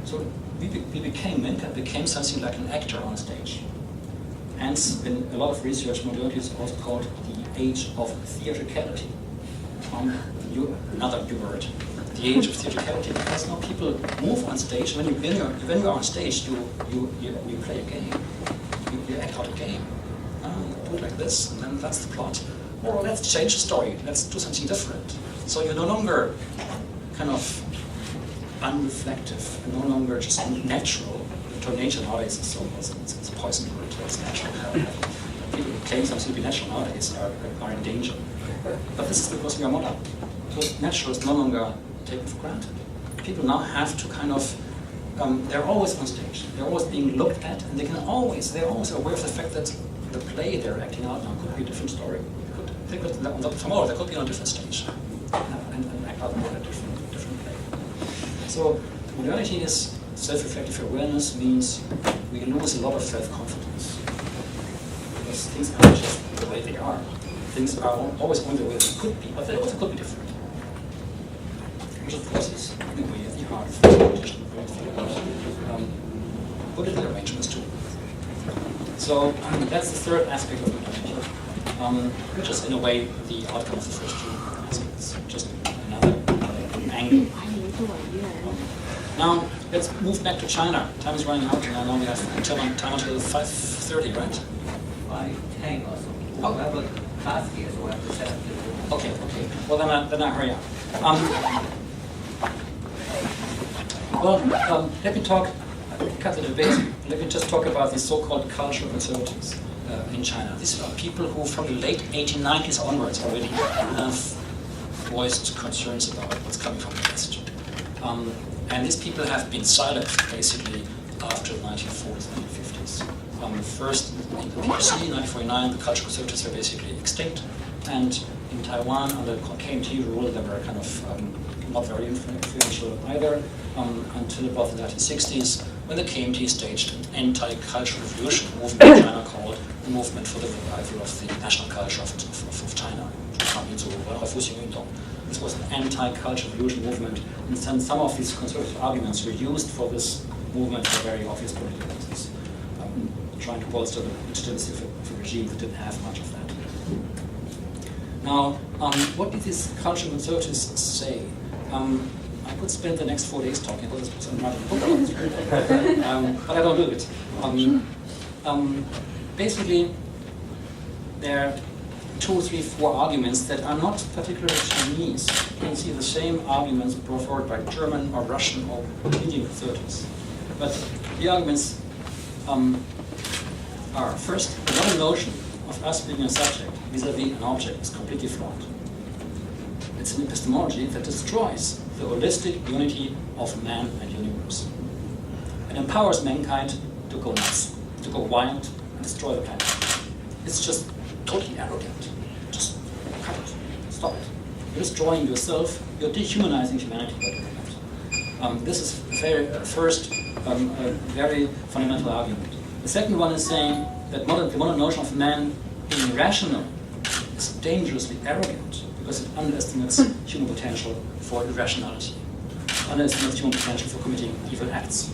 So mankind became something like an actor on stage. Hence, in a lot of research, modernity is also called the age of theatricality. Another new word, the age of theatricality, because now people move on stage. When you are on stage, you play a game, you act out a game. You do it like this, and then that's the plot. Or let's change the story. Let's do something different. So you're no longer kind of unreflective, and no longer just natural. Nature nowadays is so it's a poison word. It's natural. People who claim something to be natural nowadays are in danger. But this is because we are modern. So natural is no longer taken for granted. People now have to kind of they're always on stage. They're always being looked at, and they're always aware of the fact that the play they're acting out now could be a different story. Tomorrow they could be on a different stage and act out more in a different play. So modernity is self-reflective awareness means we lose a lot of self-confidence because things are not just the way they are. Things are always only the way they could be, but they also could be different. Which of course is in a way at the heart of political political arrangements too. So that's the third aspect of modernity, which is in a way the outcome of the first 2 aspects, just another angle. Now, let's move back to China. Time is running out, and I know we have time until 5:30, right? 5:10 or so. However, class here, so we have to set up the... Okay. Well, then I hurry up. Let me cut the debate. Let me just talk about the so-called cultural conservatives in China. These are people who, from the late 1890s onwards, already have voiced concerns about what's coming from the West. And these people have been silent, basically, after the 1940s, 1950s. First, in the PRC, 1949, the cultural conservatives are basically extinct. And in Taiwan, under KMT rule, they were kind of not very influential either, until about the 1960s, when the KMT staged an anti-cultural revolution, a movement in China called the Movement for the Revival of the National Culture of China. This was an anti-cultural revolution movement, and some of these conservative arguments were used for this movement for very obvious political reasons, trying to bolster the legitimacy of a regime that didn't have much of that. Now, what did these cultural conservatives say? I could spend the next 4 days talking about this because I'm writing a book about this, but I don't do it. Basically, there are 2, 3, 4 arguments that are not particularly Chinese. You can see the same arguments brought forward by German or Russian or Indian conservatives. But the arguments are, first, the modern notion of us being a subject vis-à-vis an object is completely flawed. It's an epistemology that destroys the holistic unity of man and universe. It empowers mankind to go nuts, to go wild, and destroy the planet. It's just totally arrogant. Just cut it. Stop it. You're destroying yourself. You're dehumanizing humanity by doing that. This is first a very fundamental argument. The second one is saying that the modern notion of man being rational is dangerously arrogant, because it underestimates human potential for irrationality, underestimates human potential for committing evil acts.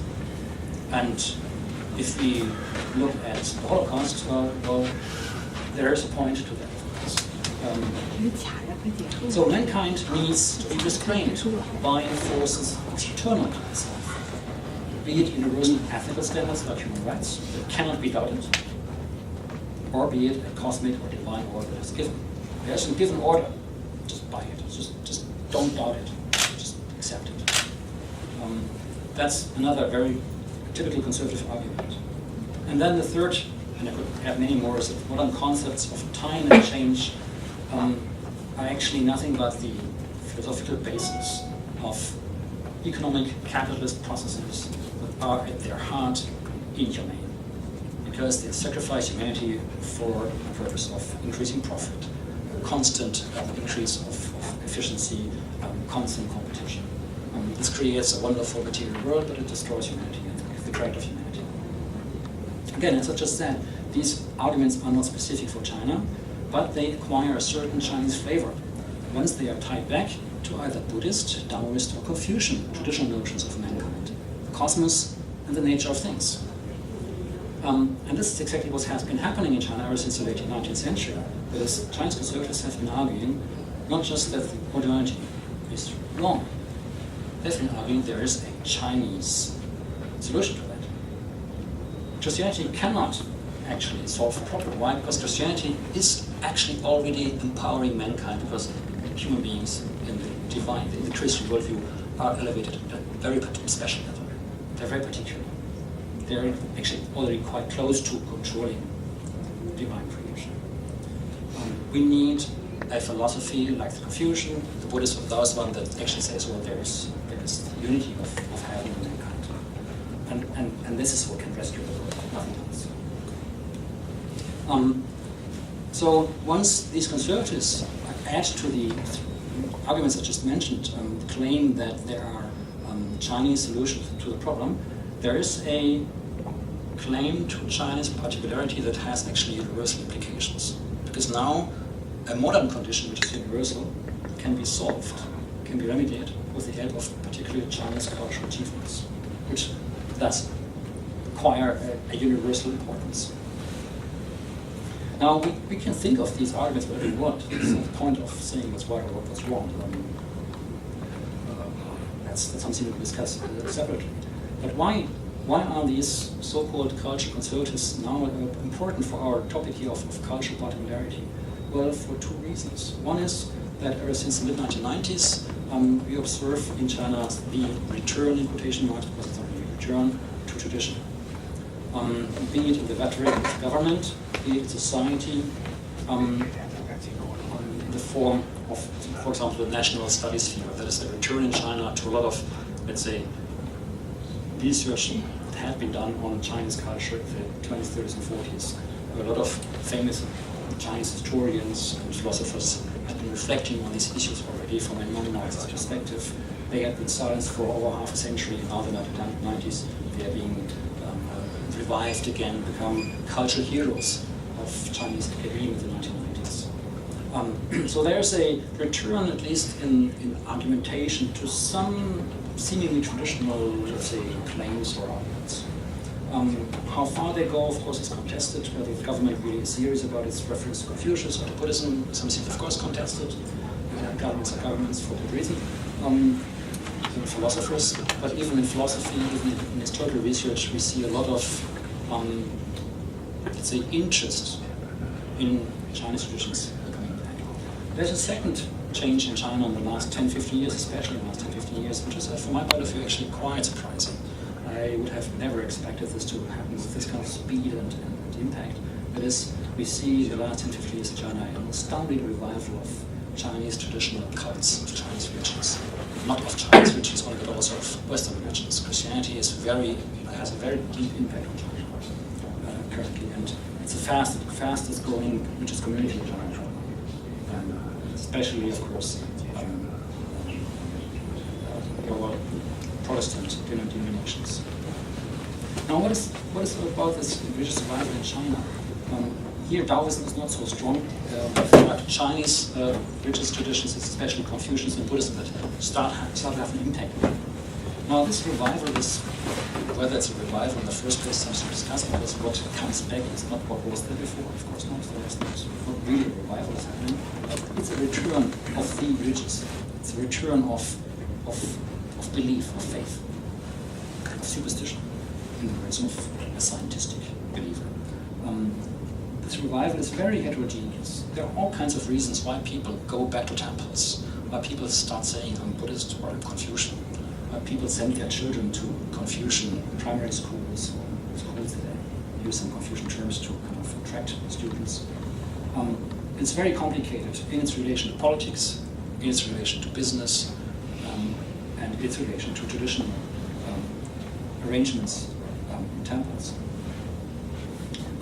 And if we look at the Holocaust, well, there is a point to that. So mankind needs to be restrained by forces external to itself, be it universal ethical standards like human rights that cannot be doubted, or be it a cosmic or divine order that is given. There's a given order, just buy it, just don't doubt it, just accept it. That's another very typical conservative argument. And then the third, and I could add many more, is that modern concepts of time and change are actually nothing but the philosophical basis of economic capitalist processes that are at their heart inhumane, because they sacrifice humanity for the purpose of increasing profit, constant increase of efficiency, constant competition. This creates a wonderful material world, but it destroys humanity and the credit of humanity. Again, as I just said, these arguments are not specific for China, but they acquire a certain Chinese flavor once they are tied back to either Buddhist, Taoist, or Confucian traditional notions of mankind, the cosmos, and the nature of things. And this is exactly what has been happening in China ever since the late 19th century, because Chinese conservatives have been arguing not just that modernity is wrong, they've been arguing there is a Chinese solution to that. Christianity cannot actually solve the problem. Why? Because Christianity is actually already empowering mankind, because human beings in the divine, in the Christian worldview, are elevated at a very special level. They're very particular. They're actually already quite close to controlling divine creation. We need a philosophy like the Confucian, the Buddhist, those one that actually says, well, there's unity of heaven and mankind. And this is what can rescue the world, nothing else. So once these conservatives add to the arguments I just mentioned, claim that there are Chinese solutions to the problem, there is a claim to Chinese particularity that has actually universal implications. Because now a modern condition which is universal can be solved, can be remedied with the help of particularly Chinese cultural achievements, which thus acquire a universal importance. Now, we can think of these arguments whatever we want. It's not the point of saying what's right or what's wrong. That's something we can discuss separately. But why are these so-called cultural conservatives now important for our topic here of cultural particularity? Well, for two reasons. One is that ever since the mid-1990s, we observe in China the return, in quotation marks, because it's not really a return, to tradition. Be it in the rhetoric of government, be it society, in the form of, for example, the national studies field. That is a return in China to a lot of, let's say, research that had been done on Chinese culture in the 20s, 30s, and 40s. A lot of famous Chinese historians and philosophers had been reflecting on these issues already from a non-Marxist perspective. They had been silenced for over half a century, and now in the 1990s they are being revived again, become cultural heroes of Chinese academia in the 1990s. So there's a return, at least in argumentation, to some seemingly traditional, let's say, claims or arguments. How far they go, of course, is contested. Whether the government really is serious about its reference to Confucius or to Buddhism, something, of course, contested. Governments are governments for good reason. Philosophers, but even in philosophy, even in historical research, we see a lot of, let's say, interest in Chinese traditions coming back. There's a second change in China in the last 10, 15 years, especially in the last 10, 15 years, which is, from my point of view, actually quite surprising. I would have never expected this to happen with this kind of speed and impact. That is, we see the last 10, 15 years in China an astounding revival of Chinese traditional cults, of Chinese religions. Not of Chinese religions only, but also of Western religions. Christianity has a very deep impact on China currently, and it's the fastest growing religious community in China. Especially, of course, Protestant denominations. Now, what is about this religious revival in China? here Taoism is not so strong. But Chinese religious traditions, especially Confucianism and Buddhism, that start to have an impact. Now this revival is, whether it's a revival in the first place, something to discuss, because what comes back is not what was there before, of course not. There is not really a revival is happening. It's a return of the religious. It's a return of belief, of faith, of superstition, in the words of a scientific believer. This revival is very heterogeneous. There are all kinds of reasons why people go back to temples, why people start saying I'm Buddhist or I'm Confucian, why people send their children to Confucian primary schools today, use some Confucian terms to kind of attract students. It's very complicated in its relation to politics, in its relation to business, and its relation to traditional arrangements in temples.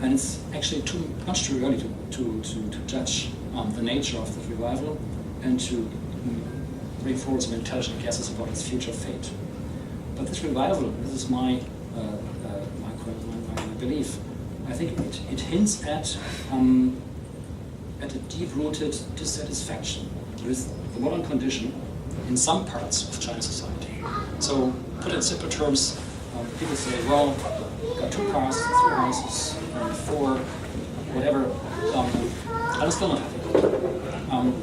And it's actually much too early to judge the nature of the revival and to bring forward some intelligent guesses about its future fate. But this revival, this is my belief, I think it hints at a deep-rooted dissatisfaction with the modern condition in some parts of Chinese society. So, put in simple terms, people say, well, got 2 cars, 3 houses, 4, whatever, I'm still not happy.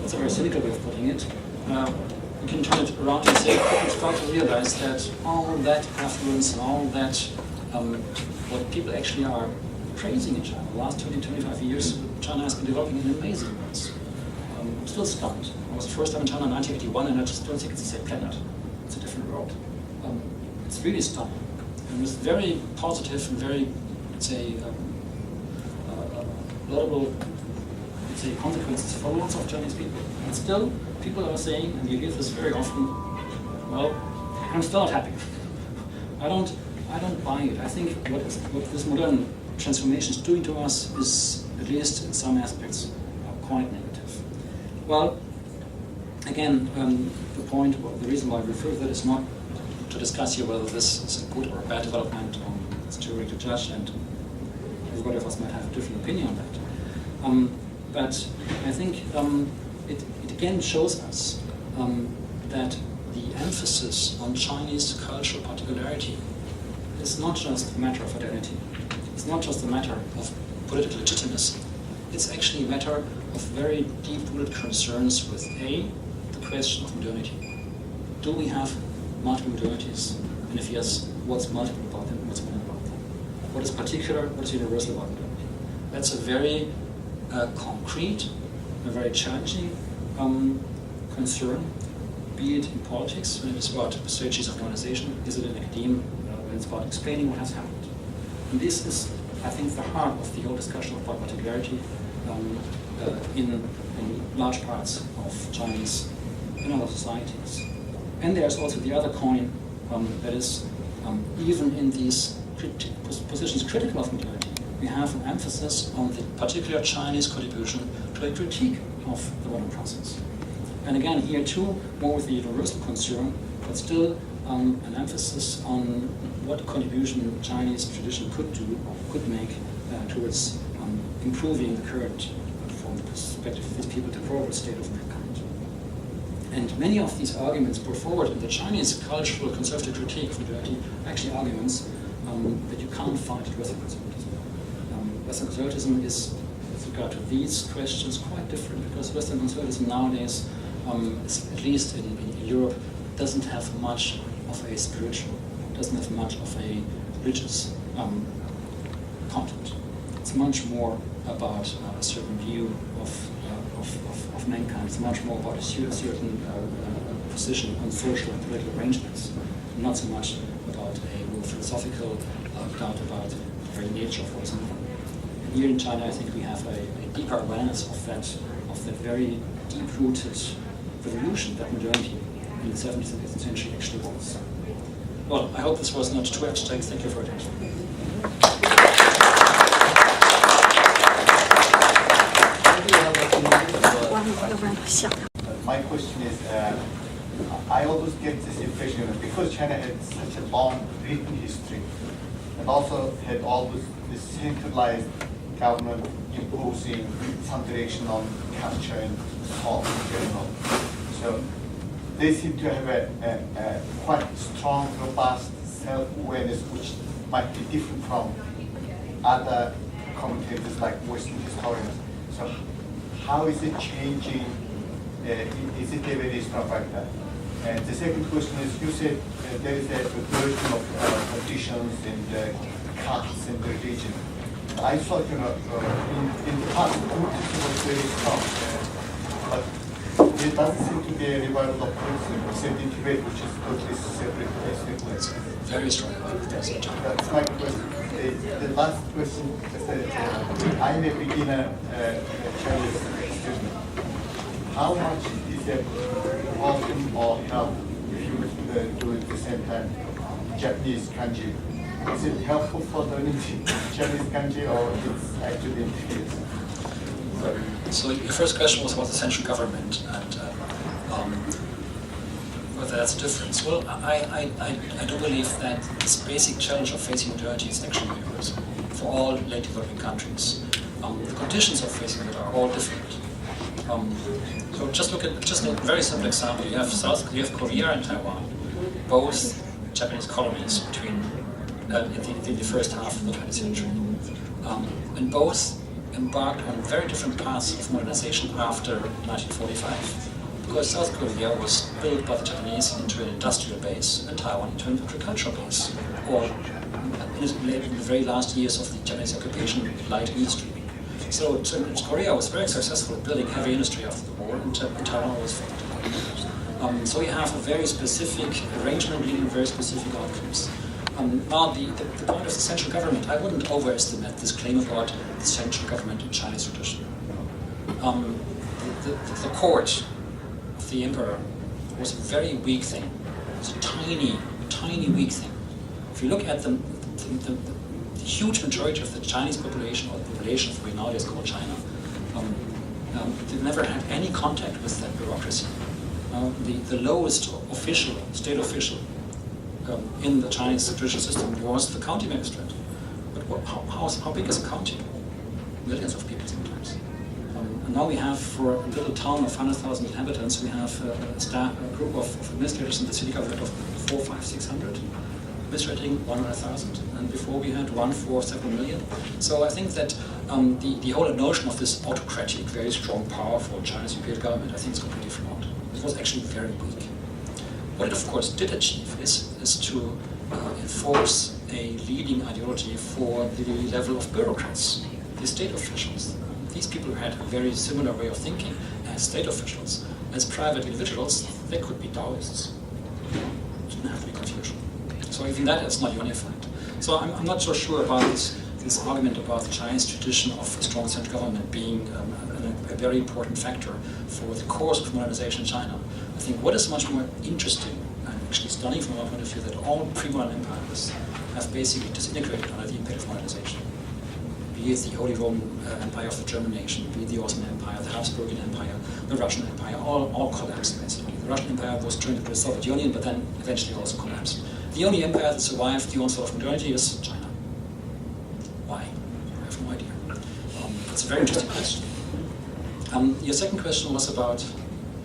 It's a very cynical way of putting it. You can turn it around and say, people start to realize that all that affluence and all that, what people actually are praising in China. The last 20, 25 years, China has been developing in amazing ways. I'm still stunned. I was the first time in China in 1981, and I just don't think it's the same planet. It's a different world. It's really stunning. And with very positive and very, let's say, laudable, let's say, consequences for lots of Chinese people. And still, people are saying, and you hear this very often, well, I'm still not happy. I don't buy it. I think what this modern transformation is doing to us is, at least in some aspects, quite negative. Well, again, the reason why I refer to that is not to discuss here whether this is a good or a bad development. It's too early to judge, and everybody of us might have a different opinion on that. But I think it again shows us that the emphasis on Chinese cultural particularity is not just a matter of identity. It's not just a matter of political legitimacy. It's actually a matter of very deep-rooted concerns with A, the question of modernity. Do we have multiple modernities? And if yes, what's multiple about them? What's modern about them? What is particular? What is universal about modernity? That's a very concrete, a very challenging concern, be it in politics, when it's about strategies of modernization, is it in academia, when it's about explaining what has happened. And this is, I think, the heart of the whole discussion about particularity in large parts of Chinese and other societies. And there's also the other coin, that is, even in these positions critical of modernity, we have an emphasis on the particular Chinese contribution to a critique of the modern process. And again, here too, more with the universal concern, but still an emphasis on what contribution Chinese tradition could make towards improving the current, from the perspective of these people, deplorable state of mankind. And many of these arguments put forward in the Chinese cultural conservative critique of modernity are actually arguments that you can't find at Western conservatism. Western conservatism is, with regard to these questions, quite different, because Western conservatism nowadays, at least in Europe, doesn't have much of a spiritual, doesn't have much of a religious content. It's much more about a certain view of mankind. It's much more about a certain position on social and political arrangements, not so much about a more philosophical doubt about the very nature of what's important. And here in China, I think we have a deeper awareness of that very deep-rooted revolution that modernity in the 17th and 18th century actually was. Well, I hope this was not too abstract. Thank you for your attention. My question is, I always get this impression that because China had such a long written history and also had always this centralized government imposing some direction on culture and thought in general. So they seem to have a quite strong, robust self-awareness, which might be different from other commentators like Western historians. So how is it changing? Is it a very strong factor? And the second question is, you said there is a version of traditions and cults and religion. I thought, in the past, Buddhism was very strong, but there doesn't seem to be a revival of Buddhism, except in Tibet, which is totally separate ethnic place. Very strong. That's my question. The last question is that I'm a beginner Chinese student. How much is it often or help if you do at the same time Japanese kanji? Is it helpful for learning Chinese kanji or it's actually inferior? So your first question was about the central government and whether that's a difference. Well, I do believe that this basic challenge of facing modernity is actually universal for all late developing countries. The conditions of facing it are all different. So just look at just a very simple example. You have Korea and Taiwan, both Japanese colonies between in the first half of the 20th century, and both embarked on very different paths of modernization after 1945. Because South Korea was built by the Japanese into an industrial base, and Taiwan into an agricultural base, or in the very last years of the Japanese occupation, light industry. So Korea was very successful at building heavy industry after the war, and Taiwan was failed. So you have a very specific arrangement leading to very specific outcomes. Now, the point of the central government, I wouldn't overestimate this claim about the central government in Chinese tradition. The court of the emperor was a very weak thing. It's a tiny, weak thing. If you look at the huge majority of the Chinese population, or the population of what we nowadays call China, they've never had any contact with that bureaucracy. The lowest official, state official, in the Chinese judicial system was the county magistrate. But how big is a county? Millions of people sometimes. And now we have, for a little town of 100,000 inhabitants, we have a group of administrators in the city government of 400, 500, 600, administrating 100,000. And before we had one for several million. So I think that the whole notion of this autocratic, very strong, powerful Chinese imperial government, I think is completely flawed. It was actually very weak. What it of course did achieve is to enforce a leading ideology for the level of bureaucrats, the state officials. These people had a very similar way of thinking as state officials. As private individuals, they could be Taoists. It didn't have to be Confucian. So even that is not unified. So I'm not so sure about this argument about the Chinese tradition of a strong central government being a very important factor for the course of modernization in China. I think what is much more interesting and actually stunning from our point of view that all pre-modern empires have basically disintegrated under the impact of modernization. Be it the Holy Roman Empire of the German nation, be it the Ottoman Empire, the Habsburgian Empire, the Russian Empire, all collapsed basically. The Russian Empire was turned into the Soviet Union, but then eventually also collapsed. The only empire that survived the onslaught of modernity is China. Why? I have no idea. It's a very interesting question. Your second question was about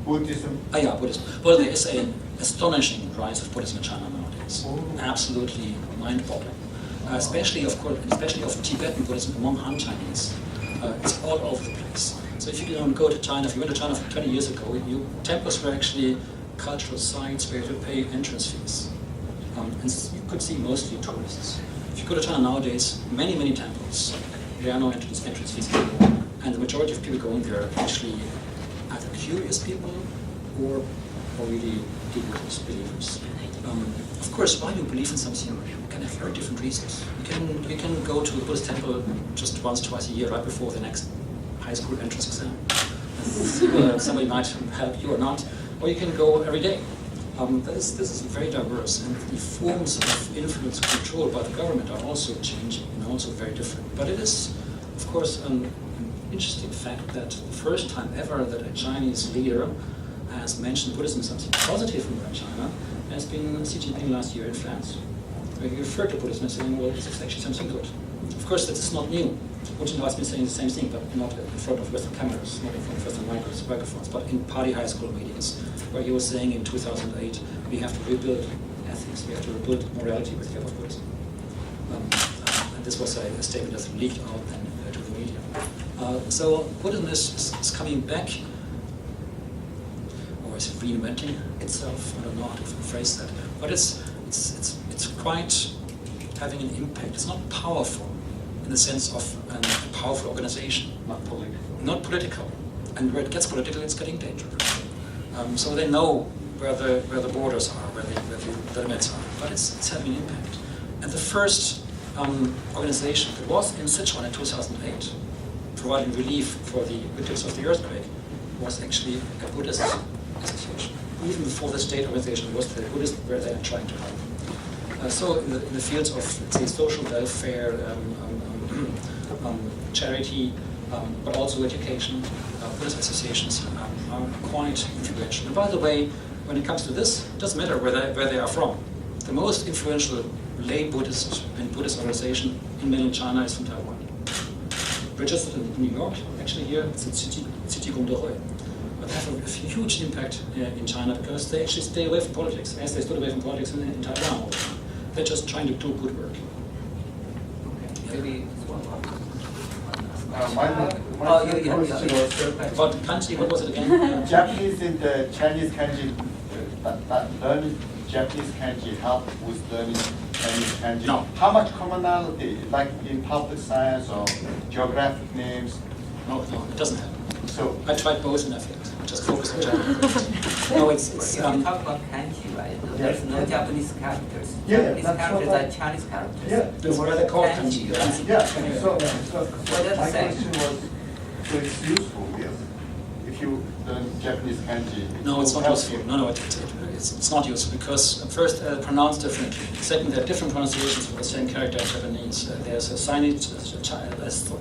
Buddhism. Yeah, Buddhism. Well, there is an astonishing rise of Buddhism in China nowadays. Absolutely mind-boggling. Especially of Tibetan Buddhism among Han Chinese. It's all over the place. So if you don't go to China, if you went to China 20 years ago, temples were actually cultural sites where you had to pay entrance fees. And you could see mostly tourists. If you go to China nowadays, many temples, there are no entrance fees anymore. And the majority of people going there are actually either curious people or really devout believers. Of course, why you believe in something can have very different reasons. You can go to a Buddhist temple just once, twice a year, right before the next high school entrance exam. Somebody might help you or not, or you can go every day. This is very diverse, and the forms of influence control by the government are also changing and also very different. But it is, of course, an interesting fact that the first time ever that a Chinese leader has mentioned Buddhism as something positive in China has been Xi Jinping last year in France, where he referred to Buddhism as saying, well, this is actually something good. Of course, that is not new. Putin has been saying the same thing, but not in front of Western cameras, not in front of Western microphones, but in party high school meetings, where he was saying in 2008, we have to rebuild ethics, we have to rebuild morality with the help of Buddhism. And this was a statement that leaked out then to the media. So Buddhism is coming back, or is reinventing itself. I don't know how to phrase that, but it's quite having an impact. It's not powerful in the sense of a powerful organization. Not political. Not political. And where it gets political, it's getting dangerous. So they know where the borders are, where the limits are, but it's having an impact. And the first organization that was in Sichuan in 2008, providing relief for the victims of the earthquake, was actually a Buddhist association. Even before the state organization, it was the Buddhist where they are trying to help. So in the fields of, let's say, social welfare, charity, but also education, Buddhist associations are quite influential. And by the way, when it comes to this, it doesn't matter where they are from. The most influential lay Buddhist and Buddhist organization in mainland China is from Taiwan. Registered in New York, actually here, it's in City Gongdehui. But they have a huge impact in China because they actually stay away from politics, as they stood away from politics in Taiwan. They're just trying to do good work. Okay, maybe one more. About kanji, what was it again? Japanese and the Chinese kanji, learning Japanese kanji help with learning Chinese kanji. No. How much commonality, like in public science or geographic names? No, it doesn't happen. So I tried both and I failed. Just focus on Japanese. No, it's If you talk about kanji, right? There's no Japanese characters. Yeah, Japanese that's characters what are Chinese characters. Yeah. That's what they call kanji. Right? yeah, so that's my the same. question was, so it's useful, yes, if you learn Japanese kanji. No, it's will not help useful. you. No, it's not useful because first, pronounced differently. Second, there are different pronunciations for the same character in Japanese. There's a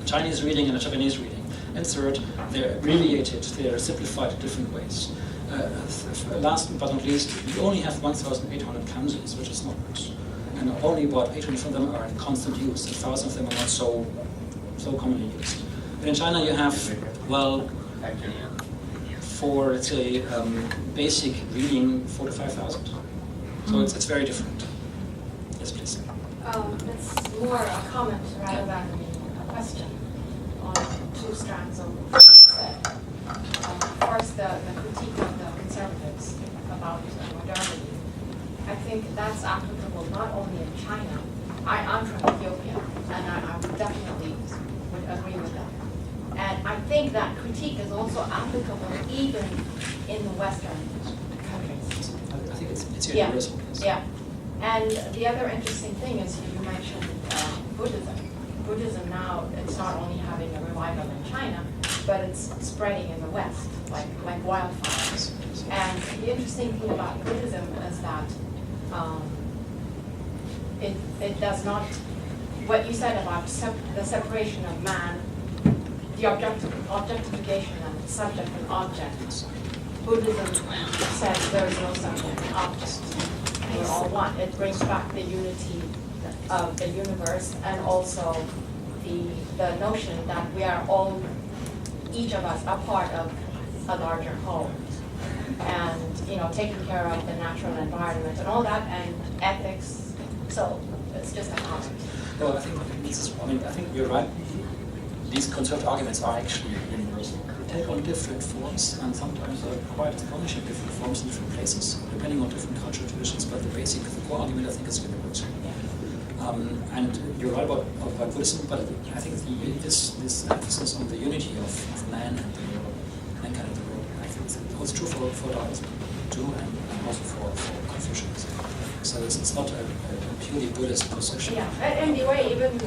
Chinese reading and a Japanese reading. And third, they're abbreviated, they're simplified in different ways. Last but not least, we only have 1,800 kanjis, which is not much. And only about 800 of them are in constant use, and 1,000 of them are not so commonly used. And in China you have, well, Thank you. for, let's say, basic reading, 4,000 to 5,000. So it's very different. Yes, please. It's more a comment rather than a question on two strands of what you said. First, the critique of the conservatives about modernity. I think that's applicable not only in China. I'm from Ethiopia, and I would definitely would agree with that. And I think that critique is also applicable even in the Western countries. I think it's Yeah. universal. Yes. Yeah. And the other interesting thing is you mentioned Buddhism. Buddhism now, it's not only having a revival in China, but it's spreading in the West, like wildfire. And the interesting thing about Buddhism is that it does not, what you said about the separation of man, the objectification of subject and object. Buddhism says there is no subject and object. We're all one. It brings back the unity of the universe and also the notion that we are all, each of us, a part of a larger whole. And, taking care of the natural environment and all that, and ethics. So it's just a comment. Well, I think you're right. These conservative arguments are actually universal. They take on different forms, and sometimes are quite astonishing different forms in different places, depending on different cultural traditions. But the core argument, I think, is universal. And you're right about Buddhism, but I think this emphasis on the unity of man and the world, mankind and the world, I think it holds true for Taoism too, and also for Confucianism. So it's not a purely Buddhist position. Yeah, and anyway, even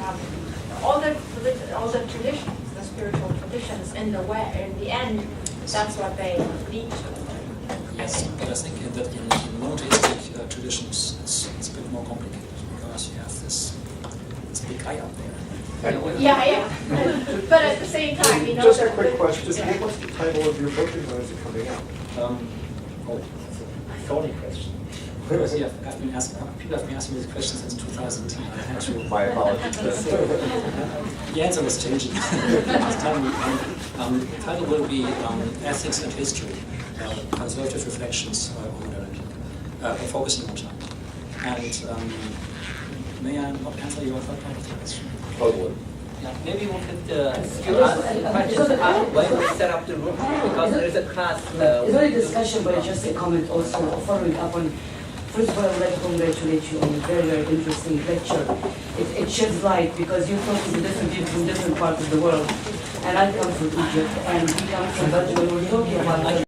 all the traditions, the spiritual traditions, in the end, that's what they lead to. Yes, but I think that in monotheistic traditions, it's a bit more complicated because you have this big guy up there. Yeah. But at the same time, Just a quick question. Yeah. What's the title of your book and when is it coming out? That's a thorny question. Yeah, people have been asking me this question since 2010. I had to. My apologies. The answer was changing. Last time the title will be Ethics and History, Conservative Reflections on Modernity, focusing on time. And may I not answer your third part of the question? Totally. Yeah, maybe we could still ask questions when we set up the room, because there's a class. It's not a discussion, but just a comment also following up on. First of all, I would like to congratulate you on a very, very interesting lecture. It sheds light because you talk to different people from different parts of the world. And I come from Egypt, and we come from Belgium, and we're talking about